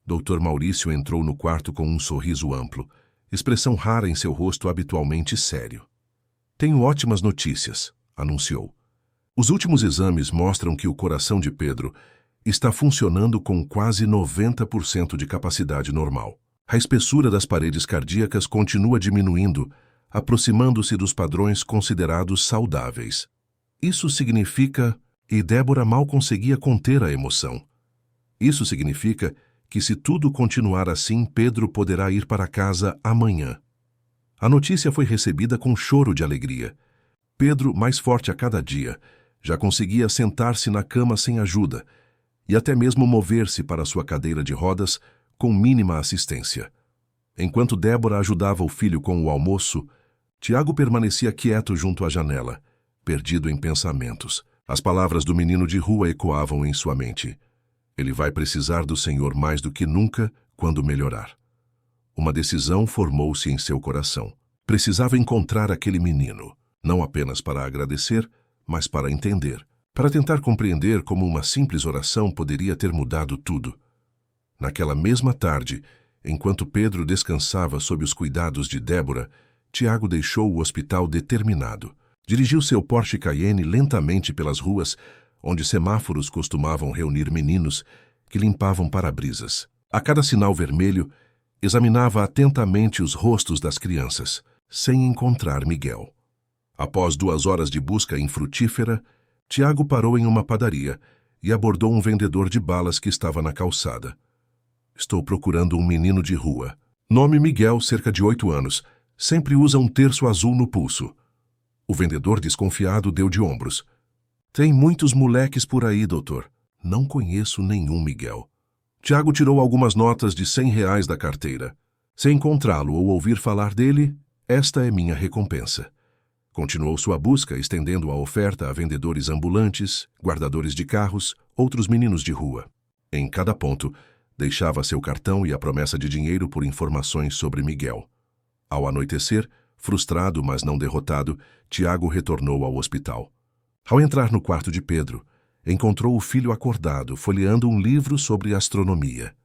Dr. Maurício entrou no quarto com um sorriso amplo, expressão rara em seu rosto habitualmente sério. Tenho ótimas notícias, anunciou. Os últimos exames mostram que o coração de Pedro está funcionando com quase 90% de capacidade normal. A espessura das paredes cardíacas continua diminuindo, aproximando-se dos padrões considerados saudáveis. Isso significa... E Débora mal conseguia conter a emoção. Isso significa que, se tudo continuar assim, Pedro poderá ir para casa amanhã. A notícia foi recebida com choro de alegria. Pedro, mais forte a cada dia, já conseguia sentar-se na cama sem ajuda e até mesmo mover-se para sua cadeira de rodas com mínima assistência. Enquanto Débora ajudava o filho com o almoço, Tiago permanecia quieto junto à janela, perdido em pensamentos. As palavras do menino de rua ecoavam em sua mente. Ele vai precisar do Senhor mais do que nunca quando melhorar. Uma decisão formou-se em seu coração. Precisava encontrar aquele menino, não apenas para agradecer, mas para entender, para tentar compreender como uma simples oração poderia ter mudado tudo. Naquela mesma tarde, enquanto Pedro descansava sob os cuidados de Débora, Tiago deixou o hospital determinado. Dirigiu seu Porsche Cayenne lentamente pelas ruas, onde semáforos costumavam reunir meninos que limpavam para-brisas. A cada sinal vermelho, examinava atentamente os rostos das crianças, sem encontrar Miguel. Após 2 horas de busca infrutífera, Tiago parou em uma padaria e abordou um vendedor de balas que estava na calçada. Estou procurando um menino de rua. Nome Miguel, cerca de 8 anos. Sempre usa um terço azul no pulso. O vendedor, desconfiado, deu de ombros. Tem muitos moleques por aí, doutor. Não conheço nenhum Miguel. Tiago tirou algumas notas de R$ 100 da carteira. Se encontrá-lo ou ouvir falar dele, esta é minha recompensa. Continuou sua busca, estendendo a oferta a vendedores ambulantes, guardadores de carros, outros meninos de rua. Em cada ponto, deixava seu cartão e a promessa de dinheiro por informações sobre Miguel. Ao anoitecer, frustrado, mas não derrotado, Tiago retornou ao hospital. Ao entrar no quarto de Pedro, encontrou o filho acordado, folheando um livro sobre astronomia.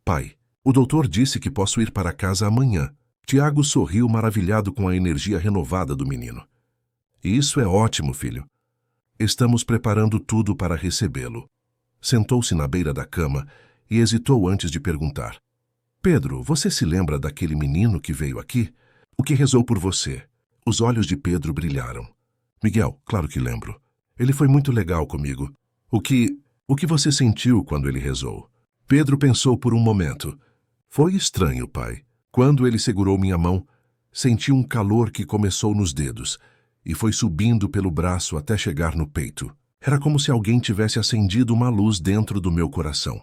Pai, o doutor disse que posso ir para casa amanhã. Tiago sorriu maravilhado com a energia renovada do menino. Isso é ótimo, filho. Estamos preparando tudo para recebê-lo. Sentou-se na beira da cama e hesitou antes de perguntar. Pedro, você se lembra daquele menino que veio aqui? O que rezou por você? Os olhos de Pedro brilharam. Miguel, claro que lembro. Ele foi muito legal comigo. O que você sentiu quando ele rezou? Pedro pensou por um momento. Foi estranho, pai. Quando ele segurou minha mão, senti um calor que começou nos dedos e foi subindo pelo braço até chegar no peito. Era como se alguém tivesse acendido uma luz dentro do meu coração.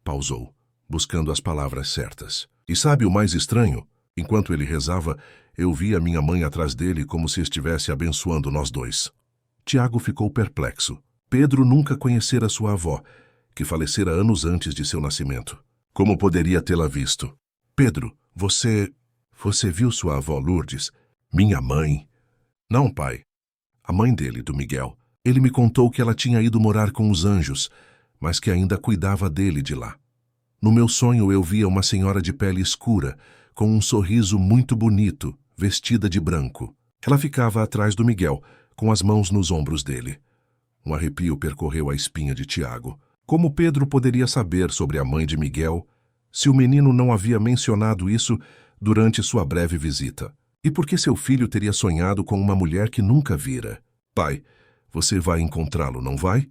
Pausou, buscando as palavras certas. E sabe o mais estranho? Enquanto ele rezava, eu via minha mãe atrás dele como se estivesse abençoando nós dois. Tiago ficou perplexo. Pedro nunca conhecera sua avó, que falecera anos antes de seu nascimento. Como poderia tê-la visto? Pedro, você viu sua avó Lourdes? Minha mãe? Não, pai. A mãe dele, do Miguel. Ele me contou que ela tinha ido morar com os anjos, mas que ainda cuidava dele de lá. No meu sonho eu via uma senhora de pele escura, com um sorriso muito bonito, vestida de branco. Ela ficava atrás do Miguel, com as mãos nos ombros dele. Um arrepio percorreu a espinha de Tiago. Como Pedro poderia saber sobre a mãe de Miguel, se o menino não havia mencionado isso durante sua breve visita? E por que seu filho teria sonhado com uma mulher que nunca vira? Pai, você vai encontrá-lo, não vai?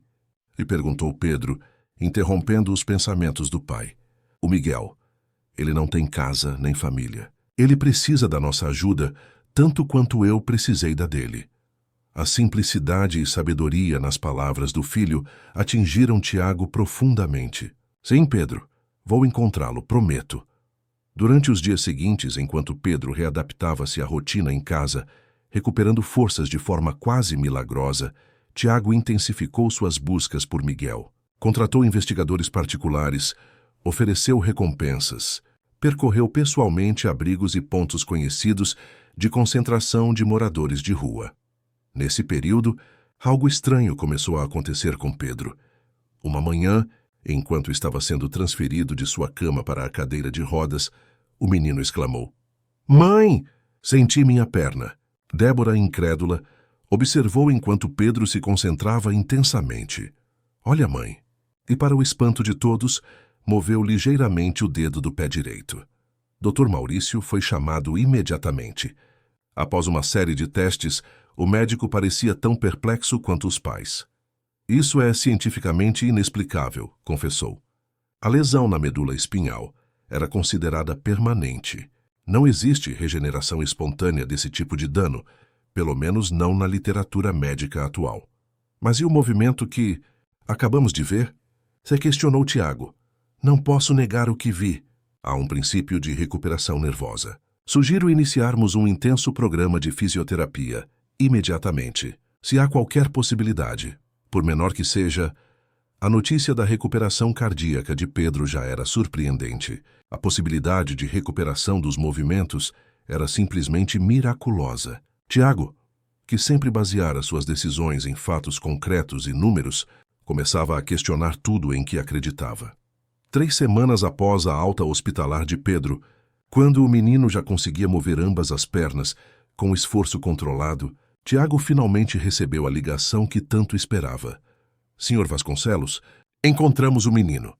Lhe perguntou Pedro, interrompendo os pensamentos do pai. O Miguel. Ele não tem casa nem família. Ele precisa da nossa ajuda, tanto quanto eu precisei da dele. A simplicidade e sabedoria nas palavras do filho atingiram Tiago profundamente. Sim, Pedro, vou encontrá-lo, prometo. Durante os dias seguintes, enquanto Pedro readaptava-se à rotina em casa, recuperando forças de forma quase milagrosa, Tiago intensificou suas buscas por Miguel. Contratou investigadores particulares, ofereceu recompensas, percorreu pessoalmente abrigos e pontos conhecidos de concentração de moradores de rua. Nesse período, algo estranho começou a acontecer com Pedro. Uma manhã, enquanto estava sendo transferido de sua cama para a cadeira de rodas, o menino exclamou: Mãe! Senti minha perna. Débora, incrédula, observou enquanto Pedro se concentrava intensamente. Olha, mãe. E para o espanto de todos, moveu ligeiramente o dedo do pé direito. Dr. Maurício foi chamado imediatamente. Após uma série de testes, o médico parecia tão perplexo quanto os pais. Isso é cientificamente inexplicável, confessou. A lesão na medula espinhal era considerada permanente. Não existe regeneração espontânea desse tipo de dano, pelo menos não na literatura médica atual. Mas e o movimento que acabamos de ver? Se questionou Tiago. Não posso negar o que vi. Há um princípio de recuperação nervosa. Sugiro iniciarmos um intenso programa de fisioterapia, imediatamente. Se há qualquer possibilidade, por menor que seja, A notícia da recuperação cardíaca de Pedro já era surpreendente. A possibilidade de recuperação dos movimentos era simplesmente miraculosa. Tiago, que sempre baseara suas decisões em fatos concretos e números, começava a questionar tudo em que acreditava. 3 semanas após a alta hospitalar de Pedro, quando o menino já conseguia mover ambas as pernas, com esforço controlado, Tiago finalmente recebeu a ligação que tanto esperava. Senhor Vasconcelos, encontramos o menino.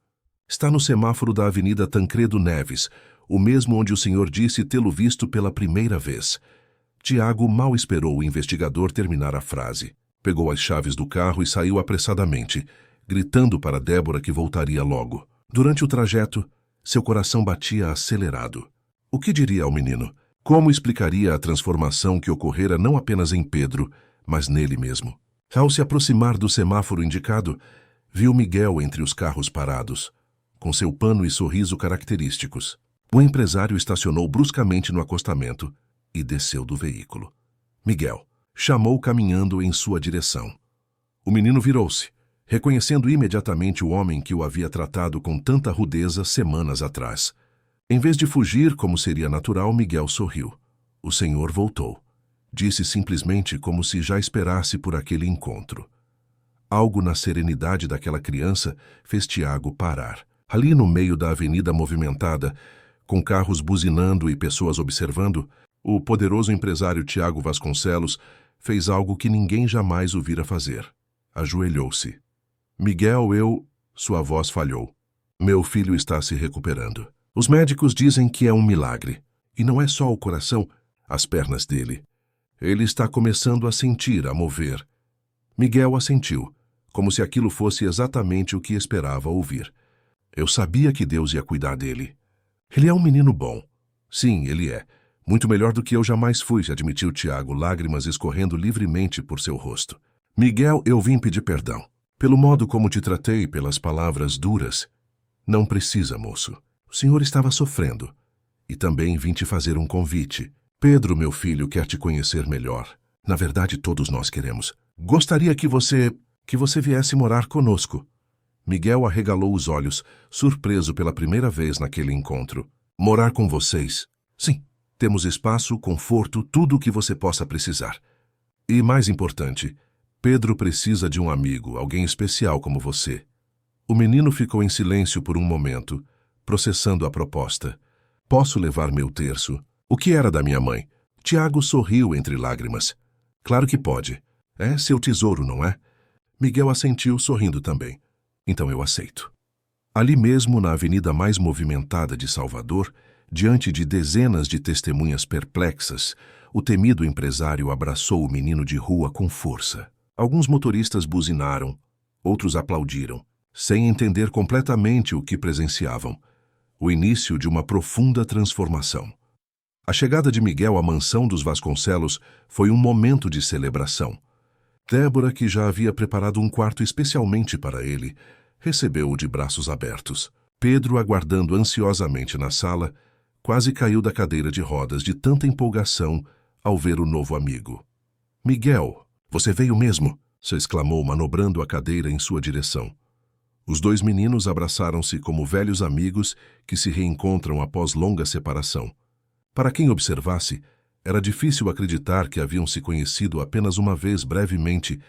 Está no semáforo da Avenida Tancredo Neves, o mesmo onde o senhor disse tê-lo visto pela primeira vez. Tiago mal esperou o investigador terminar a frase. Pegou as chaves do carro e saiu apressadamente, gritando para Débora que voltaria logo. Durante o trajeto, seu coração batia acelerado. O que diria ao menino? Como explicaria a transformação que ocorrera não apenas em Pedro, mas nele mesmo? Ao se aproximar do semáforo indicado, viu Miguel entre os carros parados, com seu pano e sorriso característicos. O empresário estacionou bruscamente no acostamento e desceu do veículo. Miguel chamou caminhando em sua direção. O menino virou-se, reconhecendo imediatamente o homem que o havia tratado com tanta rudeza semanas atrás. Em vez de fugir, como seria natural, Miguel sorriu. O senhor voltou. Disse simplesmente como se já esperasse por aquele encontro. Algo na serenidade daquela criança fez Tiago parar. Ali no meio da avenida movimentada, com carros buzinando e pessoas observando, o poderoso empresário Tiago Vasconcelos fez algo que ninguém jamais o vira fazer. Ajoelhou-se. Miguel, Sua voz falhou. Meu filho está se recuperando. Os médicos dizem que é um milagre. E não é só o coração, as pernas dele. Ele está começando a sentir, a mover. Miguel assentiu, como se aquilo fosse exatamente o que esperava ouvir. Eu sabia que Deus ia cuidar dele. Ele é um menino bom. Sim, ele é. Muito melhor do que eu jamais fui, admitiu Tiago, lágrimas escorrendo livremente por seu rosto. Miguel, eu vim pedir perdão. Pelo modo como te tratei, pelas palavras duras. Não precisa, moço. O senhor estava sofrendo. E também vim te fazer um convite. Pedro, meu filho, quer te conhecer melhor. Na verdade, todos nós queremos. Gostaria que você viesse morar conosco. Miguel arregalou os olhos, surpreso pela primeira vez naquele encontro. Morar com vocês? Sim. Temos espaço, conforto, tudo o que você possa precisar. E mais importante, Pedro precisa de um amigo, alguém especial como você. O menino ficou em silêncio por um momento, processando a proposta. Posso levar meu terço? O que era da minha mãe? Tiago sorriu entre lágrimas. Claro que pode. É seu tesouro, não é? Miguel assentiu, sorrindo também. Então eu aceito. Ali mesmo, na avenida mais movimentada de Salvador, diante de dezenas de testemunhas perplexas, o temido empresário abraçou o menino de rua com força. Alguns motoristas buzinaram, outros aplaudiram, sem entender completamente o que presenciavam. O início de uma profunda transformação. A chegada de Miguel à mansão dos Vasconcelos foi um momento de celebração. Débora, que já havia preparado um quarto especialmente para ele, recebeu-o de braços abertos. Pedro, aguardando ansiosamente na sala, quase caiu da cadeira de rodas de tanta empolgação ao ver o novo amigo. Miguel, você veio mesmo? Se exclamou, manobrando a cadeira em sua direção. Os dois meninos abraçaram-se como velhos amigos que se reencontram após longa separação. Para quem observasse, era difícil acreditar que haviam se conhecido apenas uma vez brevemente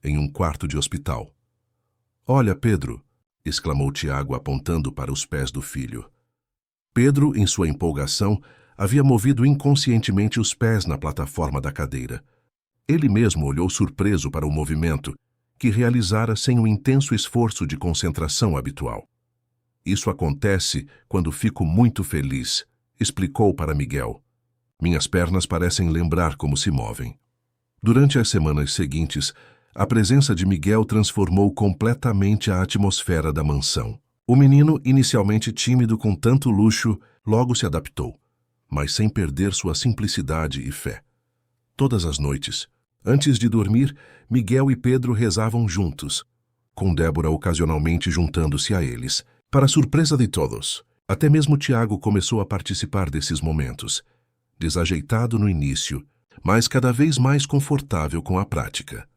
em um quarto de hospital. Olha, Pedro, exclamou Tiago apontando para os pés do filho. Pedro, em sua empolgação, havia movido inconscientemente os pés na plataforma da cadeira. Ele mesmo olhou surpreso para o movimento, que realizara sem o intenso esforço de concentração habitual. Isso acontece quando fico muito feliz, explicou para Miguel. Minhas pernas parecem lembrar como se movem. Durante as semanas seguintes, a presença de Miguel transformou completamente a atmosfera da mansão. O menino, inicialmente tímido com tanto luxo, logo se adaptou, mas sem perder sua simplicidade e fé. Todas as noites, antes de dormir, Miguel e Pedro rezavam juntos, com Débora ocasionalmente juntando-se a eles. Para surpresa de todos, até mesmo Tiago começou a participar desses momentos, desajeitado no início, mas cada vez mais confortável com a prática.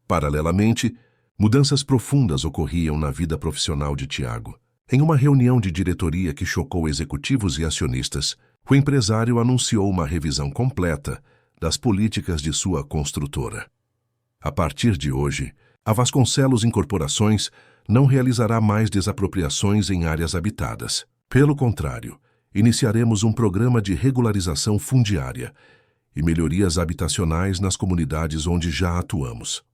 Paralelamente, Mudanças profundas ocorriam na vida profissional de Tiago. Em uma reunião de diretoria que chocou executivos e acionistas, o empresário anunciou uma revisão completa das políticas de sua construtora. A partir de hoje, a Vasconcelos Incorporações não realizará mais desapropriações em áreas habitadas. Pelo contrário, iniciaremos um programa de regularização fundiária e melhorias habitacionais nas comunidades onde já atuamos.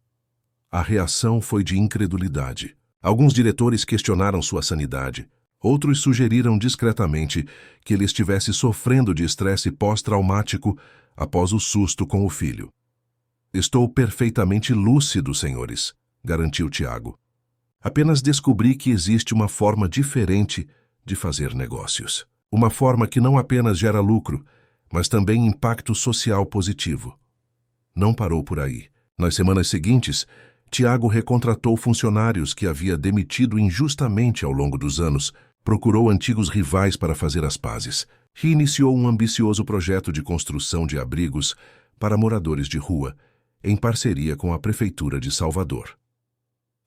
A reação foi de incredulidade. Alguns diretores questionaram sua sanidade. Outros sugeriram discretamente que ele estivesse sofrendo de estresse pós-traumático após o susto com o filho. Estou perfeitamente lúcido, senhores, garantiu Tiago. Apenas descobri que existe uma forma diferente de fazer negócios. Uma forma que não apenas gera lucro, mas também impacto social positivo. Não parou por aí. Nas semanas seguintes, Tiago recontratou funcionários que havia demitido injustamente ao longo dos anos, procurou antigos rivais para fazer as pazes, reiniciou um ambicioso projeto de construção de abrigos para moradores de rua, em parceria com a Prefeitura de Salvador.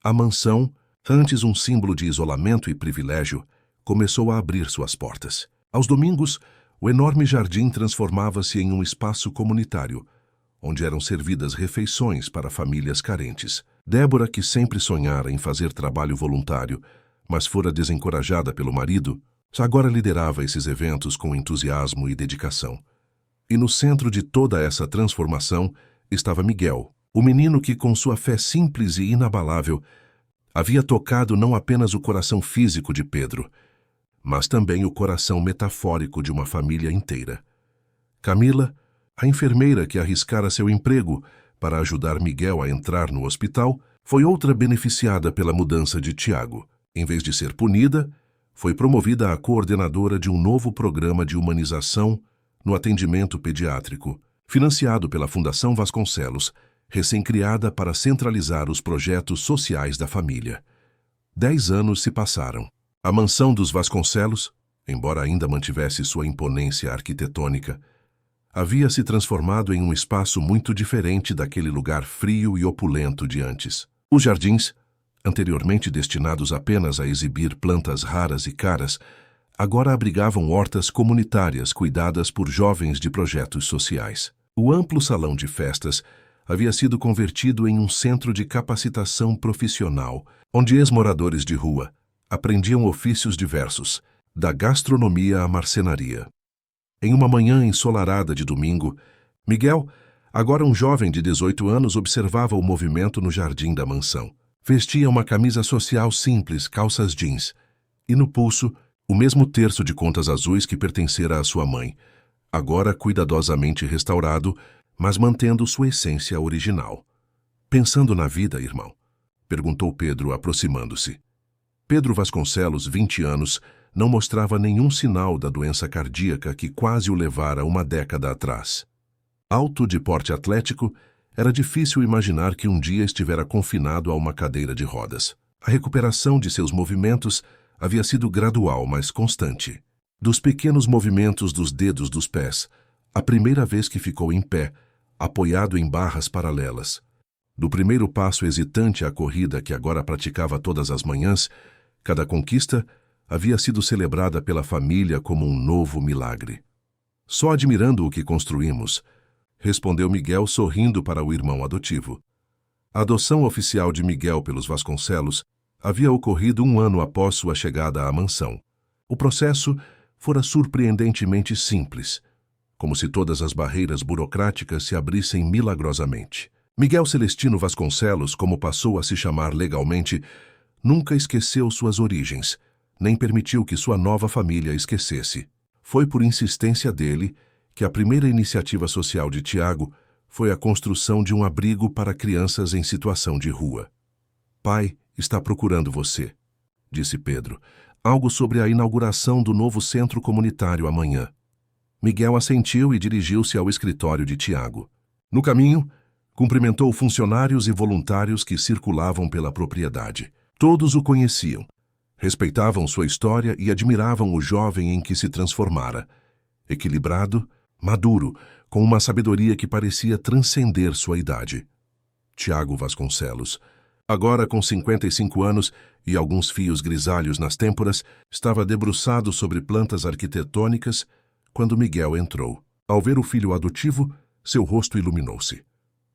A mansão, antes um símbolo de isolamento e privilégio, começou a abrir suas portas. Aos domingos, o enorme jardim transformava-se em um espaço comunitário, onde eram servidas refeições para famílias carentes. Débora, que sempre sonhara em fazer trabalho voluntário, mas fora desencorajada pelo marido, agora liderava esses eventos com entusiasmo e dedicação. E no centro de toda essa transformação estava Miguel, o menino que, com sua fé simples e inabalável, havia tocado não apenas o coração físico de Pedro, mas também o coração metafórico de uma família inteira. Camila, a enfermeira que arriscara seu emprego para ajudar Miguel a entrar no hospital, foi outra beneficiada pela mudança de Tiago. Em vez de ser punida, foi promovida a coordenadora de um novo programa de humanização no atendimento pediátrico, financiado pela Fundação Vasconcelos, recém-criada para centralizar os projetos sociais da família. 10 anos se passaram. A mansão dos Vasconcelos, embora ainda mantivesse sua imponência arquitetônica, havia se transformado em um espaço muito diferente daquele lugar frio e opulento de antes. Os jardins, anteriormente destinados apenas a exibir plantas raras e caras, agora abrigavam hortas comunitárias cuidadas por jovens de projetos sociais. O amplo salão de festas havia sido convertido em um centro de capacitação profissional, onde ex-moradores de rua aprendiam ofícios diversos, da gastronomia à marcenaria. Em uma manhã ensolarada de domingo, Miguel, agora um jovem de 18 anos, observava o movimento no jardim da mansão. Vestia uma camisa social simples, calças jeans, e no pulso, o mesmo terço de contas azuis que pertencera à sua mãe, agora cuidadosamente restaurado, mas mantendo sua essência original. Pensando na vida, irmão? Perguntou Pedro, aproximando-se. Pedro Vasconcelos, 20 anos, não mostrava nenhum sinal da doença cardíaca que quase o levara uma década atrás. Alto, de porte atlético, era difícil imaginar que um dia estivera confinado a uma cadeira de rodas. A recuperação de seus movimentos havia sido gradual, mas constante. Dos pequenos movimentos dos dedos dos pés, a primeira vez que ficou em pé, apoiado em barras paralelas. Do primeiro passo hesitante à corrida que agora praticava todas as manhãs, cada conquista havia sido celebrada pela família como um novo milagre. Só admirando o que construímos, respondeu Miguel sorrindo para o irmão adotivo. A adoção oficial de Miguel pelos Vasconcelos havia ocorrido 1 ano após sua chegada à mansão. O processo fora surpreendentemente simples, como se todas as barreiras burocráticas se abrissem milagrosamente. Miguel Celestino Vasconcelos, como passou a se chamar legalmente, nunca esqueceu suas origens, nem permitiu que sua nova família esquecesse. Foi por insistência dele que a primeira iniciativa social de Tiago foi a construção de um abrigo para crianças em situação de rua. Pai está procurando você, disse Pedro, algo sobre a inauguração do novo centro comunitário amanhã. Miguel assentiu e dirigiu-se ao escritório de Tiago. No caminho, cumprimentou funcionários e voluntários que circulavam pela propriedade. Todos o conheciam, respeitavam sua história e admiravam o jovem em que se transformara. Equilibrado, maduro, com uma sabedoria que parecia transcender sua idade. Tiago Vasconcelos, Agora, com 55 anos e alguns fios grisalhos nas têmporas, estava debruçado sobre plantas arquitetônicas quando Miguel entrou. Ao ver o filho adotivo, seu rosto iluminou-se.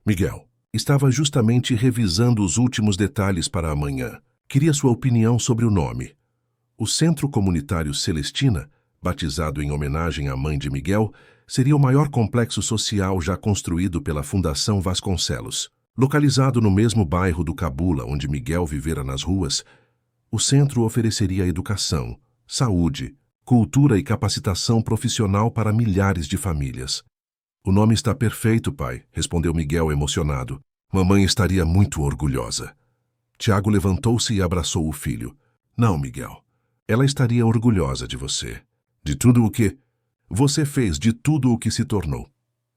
Miguel estava justamente revisando os últimos detalhes para amanhã. Queria sua opinião sobre o nome. O Centro Comunitário Celestina, batizado em homenagem à mãe de Miguel, seria o maior complexo social já construído pela Fundação Vasconcelos. Localizado no mesmo bairro do Cabula, onde Miguel vivera nas ruas, o centro ofereceria educação, saúde, cultura e capacitação profissional para milhares de famílias. O nome está perfeito, pai, respondeu Miguel emocionado. Mamãe estaria muito orgulhosa. Tiago levantou-se e abraçou o filho. Não, Miguel. Ela estaria orgulhosa de você. De tudo o que você fez, de tudo o que se tornou.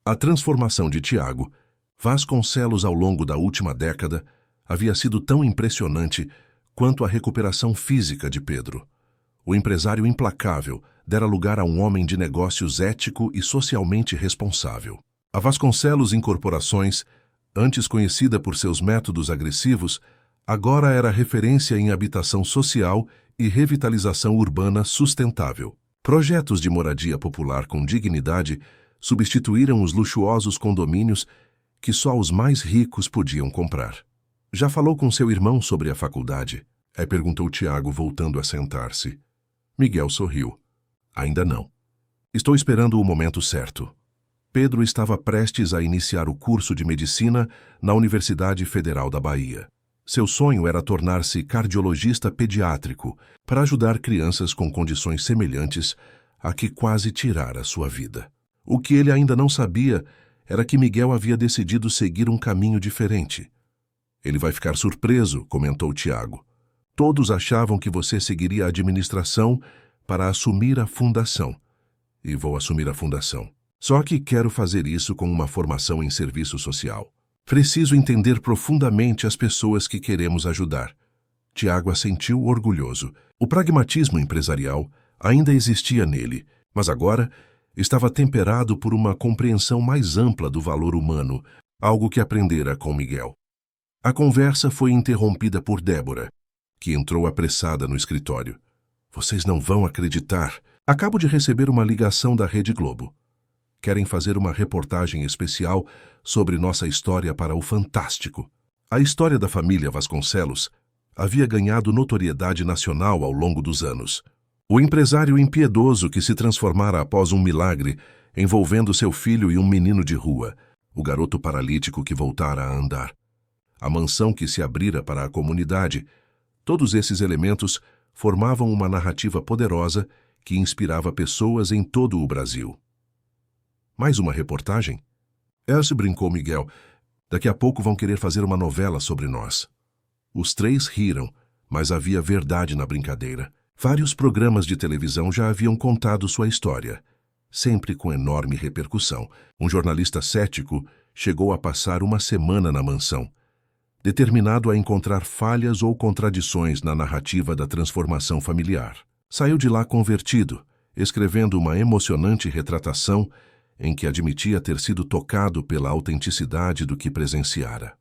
A transformação de Tiago Vasconcelos ao longo da última década havia sido tão impressionante quanto a recuperação física de Pedro. O empresário implacável dera lugar a um homem de negócios ético e socialmente responsável. A Vasconcelos Incorporações, antes conhecida por seus métodos agressivos, agora era referência em habitação social e revitalização urbana sustentável. Projetos de moradia popular com dignidade substituíram os luxuosos condomínios que só os mais ricos podiam comprar. Já falou com seu irmão sobre a faculdade? Perguntou Tiago, voltando a sentar-se. Miguel sorriu. Ainda não. Estou esperando o momento certo. Pedro estava prestes a iniciar o curso de medicina na Universidade Federal da Bahia. Seu sonho era tornar-se cardiologista pediátrico para ajudar crianças com condições semelhantes a que quase tirara sua vida. O que ele ainda não sabia era que Miguel havia decidido seguir um caminho diferente. Ele vai ficar surpreso, comentou Tiago. Todos achavam que você seguiria a administração para assumir a fundação. E vou assumir a fundação. Só que quero fazer isso com uma formação em serviço social. Preciso entender profundamente as pessoas que queremos ajudar. Tiago assentiu orgulhoso. O pragmatismo empresarial ainda existia nele, mas agora estava temperado por uma compreensão mais ampla do valor humano, algo que aprendera com Miguel. A conversa foi interrompida por Débora, que entrou apressada no escritório. Vocês não vão acreditar. Acabo de receber uma ligação da Rede Globo. Querem fazer uma reportagem especial sobre nossa história para o Fantástico. A história da família Vasconcelos havia ganhado notoriedade nacional ao longo dos anos. O empresário impiedoso que se transformara após um milagre, envolvendo seu filho e um menino de rua, o garoto paralítico que voltara a andar, a mansão que se abrira para a comunidade, todos esses elementos formavam uma narrativa poderosa que inspirava pessoas em todo o Brasil. Mais uma reportagem? Brincou Miguel. Daqui a pouco vão querer fazer uma novela sobre nós. Os três riram, mas havia verdade na brincadeira. Vários programas de televisão já haviam contado sua história, sempre com enorme repercussão. Um jornalista cético chegou a passar uma semana na mansão, determinado a encontrar falhas ou contradições na narrativa da transformação familiar. Saiu de lá convertido, escrevendo uma emocionante retratação em que admitia ter sido tocado pela autenticidade do que presenciara.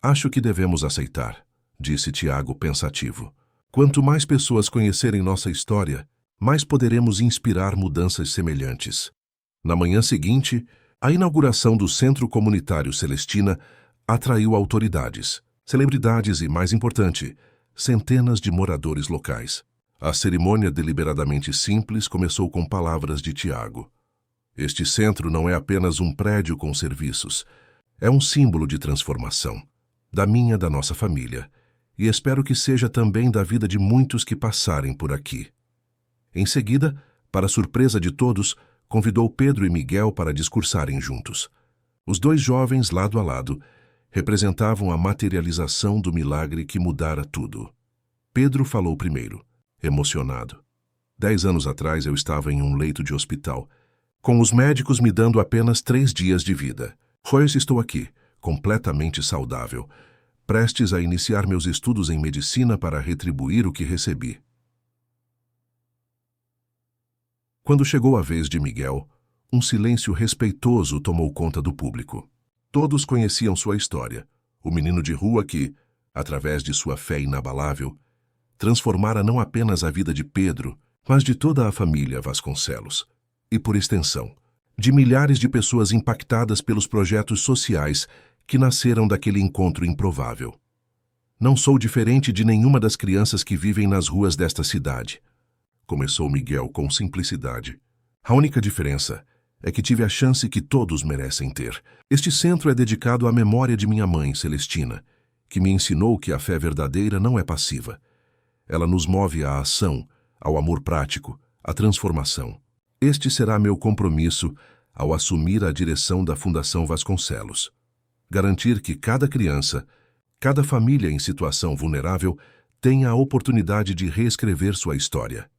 Acho que devemos aceitar, disse Tiago pensativo. Quanto mais pessoas conhecerem nossa história, mais poderemos inspirar mudanças semelhantes. Na manhã seguinte, a inauguração do Centro Comunitário Celestina atraiu autoridades, celebridades e, mais importante, centenas de moradores locais. A cerimônia deliberadamente simples começou com palavras de Tiago. Este centro não é apenas um prédio com serviços. É um símbolo de transformação, da minha, da nossa família, e espero que seja também da vida de muitos que passarem por aqui. Em seguida, para surpresa de todos, convidou Pedro e Miguel para discursarem juntos. Os dois jovens, lado a lado, representavam a materialização do milagre que mudara tudo. Pedro falou primeiro, emocionado. 10 anos atrás eu estava em um leito de hospital, com os médicos me dando apenas 3 dias de vida. Hoje estou aqui, completamente saudável, prestes a iniciar meus estudos em medicina para retribuir o que recebi. Quando chegou a vez de Miguel, um silêncio respeitoso tomou conta do público. Todos conheciam sua história, o menino de rua que, através de sua fé inabalável, transformara não apenas a vida de Pedro, mas de toda a família Vasconcelos, e, por extensão, de milhares de pessoas impactadas pelos projetos sociais que nasceram daquele encontro improvável. Não sou diferente de nenhuma das crianças que vivem nas ruas desta cidade, começou Miguel com simplicidade. A única diferença é que tive a chance que todos merecem ter. Este centro é dedicado à memória de minha mãe, Celestina, que me ensinou que a fé verdadeira não é passiva. Ela nos move à ação, ao amor prático, à transformação. Este será meu compromisso ao assumir a direção da Fundação Vasconcelos. Garantir que cada criança, cada família em situação vulnerável tenha a oportunidade de reescrever sua história.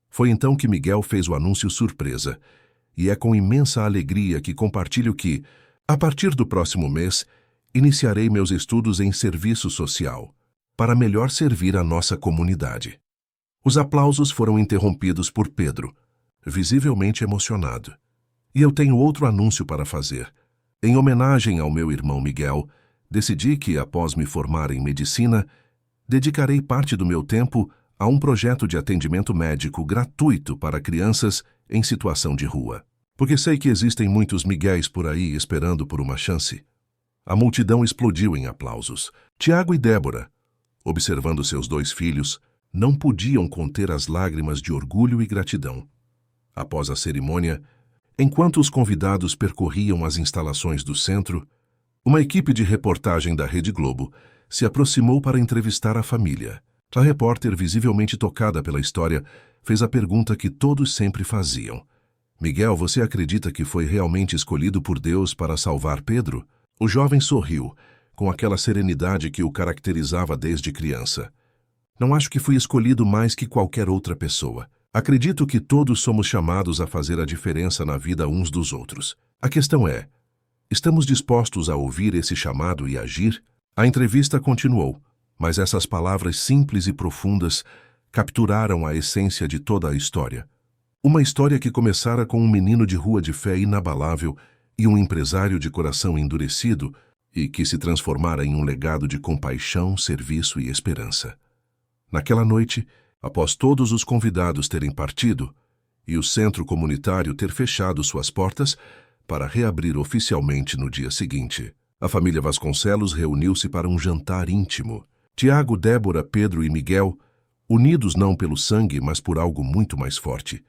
Foi então que Miguel fez o anúncio surpresa, e é com imensa alegria que compartilho que, a partir do próximo mês, iniciarei meus estudos em serviço social, para melhor servir a nossa comunidade. Os aplausos foram interrompidos por Pedro, visivelmente emocionado. E eu tenho outro anúncio para fazer. Em homenagem ao meu irmão Miguel, decidi que, após me formar em medicina, dedicarei parte do meu tempo a um projeto de atendimento médico gratuito para crianças em situação de rua. Porque sei que existem muitos Miguéis por aí esperando por uma chance. A multidão explodiu em aplausos. Tiago e Débora, observando seus 2 filhos, não podiam conter as lágrimas de orgulho e gratidão. Após a cerimônia, enquanto os convidados percorriam as instalações do centro, uma equipe de reportagem da Rede Globo se aproximou para entrevistar a família. A repórter, visivelmente tocada pela história, fez a pergunta que todos sempre faziam. Miguel, você acredita que foi realmente escolhido por Deus para salvar Pedro? O jovem sorriu, com aquela serenidade que o caracterizava desde criança. Não acho que fui escolhido mais que qualquer outra pessoa. Acredito que todos somos chamados a fazer a diferença na vida uns dos outros. A questão é, estamos dispostos a ouvir esse chamado e agir? A entrevista continuou, mas essas palavras simples e profundas capturaram a essência de toda a história. Uma história que começara com um menino de rua de fé inabalável e um empresário de coração endurecido e que se transformara em um legado de compaixão, serviço e esperança. Naquela noite, após todos os convidados terem partido e o centro comunitário ter fechado suas portas para reabrir oficialmente no dia seguinte, a família Vasconcelos reuniu-se para um jantar íntimo. Tiago, Débora, Pedro e Miguel, unidos não pelo sangue, mas por algo muito mais forte.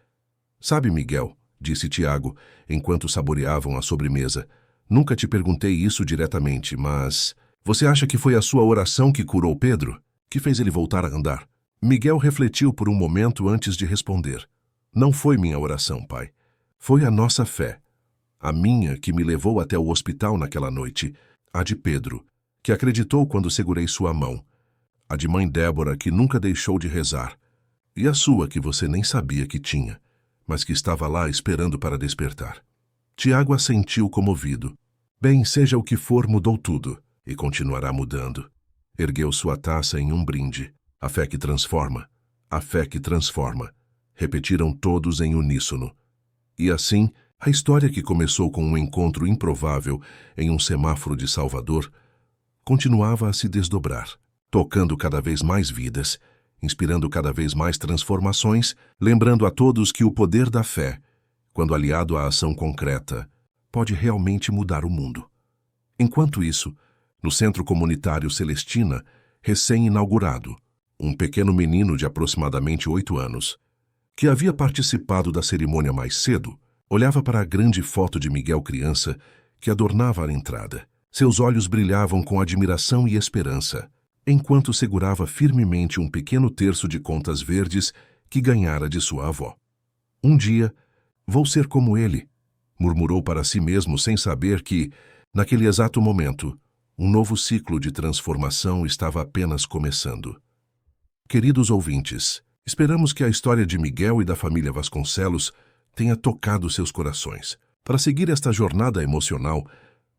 Sabe, Miguel, disse Tiago, enquanto saboreavam a sobremesa, nunca te perguntei isso diretamente, mas você acha que foi a sua oração que curou Pedro? Que fez ele voltar a andar? Miguel refletiu por um momento antes de responder. Não foi minha oração, pai. Foi a nossa fé. A minha que me levou até o hospital naquela noite. A de Pedro, que acreditou quando segurei sua mão. A de mãe Débora, que nunca deixou de rezar. E a sua, que você nem sabia que tinha, mas que estava lá esperando para despertar. Tiago assentiu comovido. Bem, seja o que for, mudou tudo, e continuará mudando. Ergueu sua taça em um brinde. A fé que transforma, a fé que transforma. Repetiram todos em uníssono. E assim, a história que começou com um encontro improvável em um semáforo de Salvador, continuava a se desdobrar, tocando cada vez mais vidas, inspirando cada vez mais transformações, lembrando a todos que o poder da fé, quando aliado à ação concreta, pode realmente mudar o mundo. Enquanto isso, no Centro Comunitário Celestina, recém-inaugurado, um pequeno menino de aproximadamente 8 anos, que havia participado da cerimônia mais cedo, olhava para a grande foto de Miguel criança que adornava a entrada. Seus olhos brilhavam com admiração e esperança, enquanto segurava firmemente um pequeno terço de contas verdes que ganhara de sua avó. Um dia, vou ser como ele, murmurou para si mesmo sem saber que, naquele exato momento, um novo ciclo de transformação estava apenas começando. Queridos ouvintes, esperamos que a história de Miguel e da família Vasconcelos tenha tocado seus corações. Para seguir esta jornada emocional,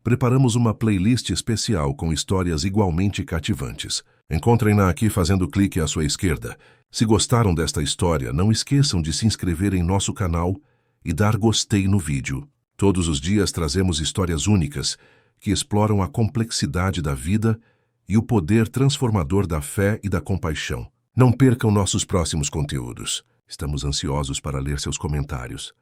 preparamos uma playlist especial com histórias igualmente cativantes. Encontrem-na aqui fazendo clique à sua esquerda. Se gostaram desta história, não esqueçam de se inscrever em nosso canal e dar gostei no vídeo. Todos os dias trazemos histórias únicas que exploram a complexidade da vida e o poder transformador da fé e da compaixão. Não percam nossos próximos conteúdos. Estamos ansiosos para ler seus comentários.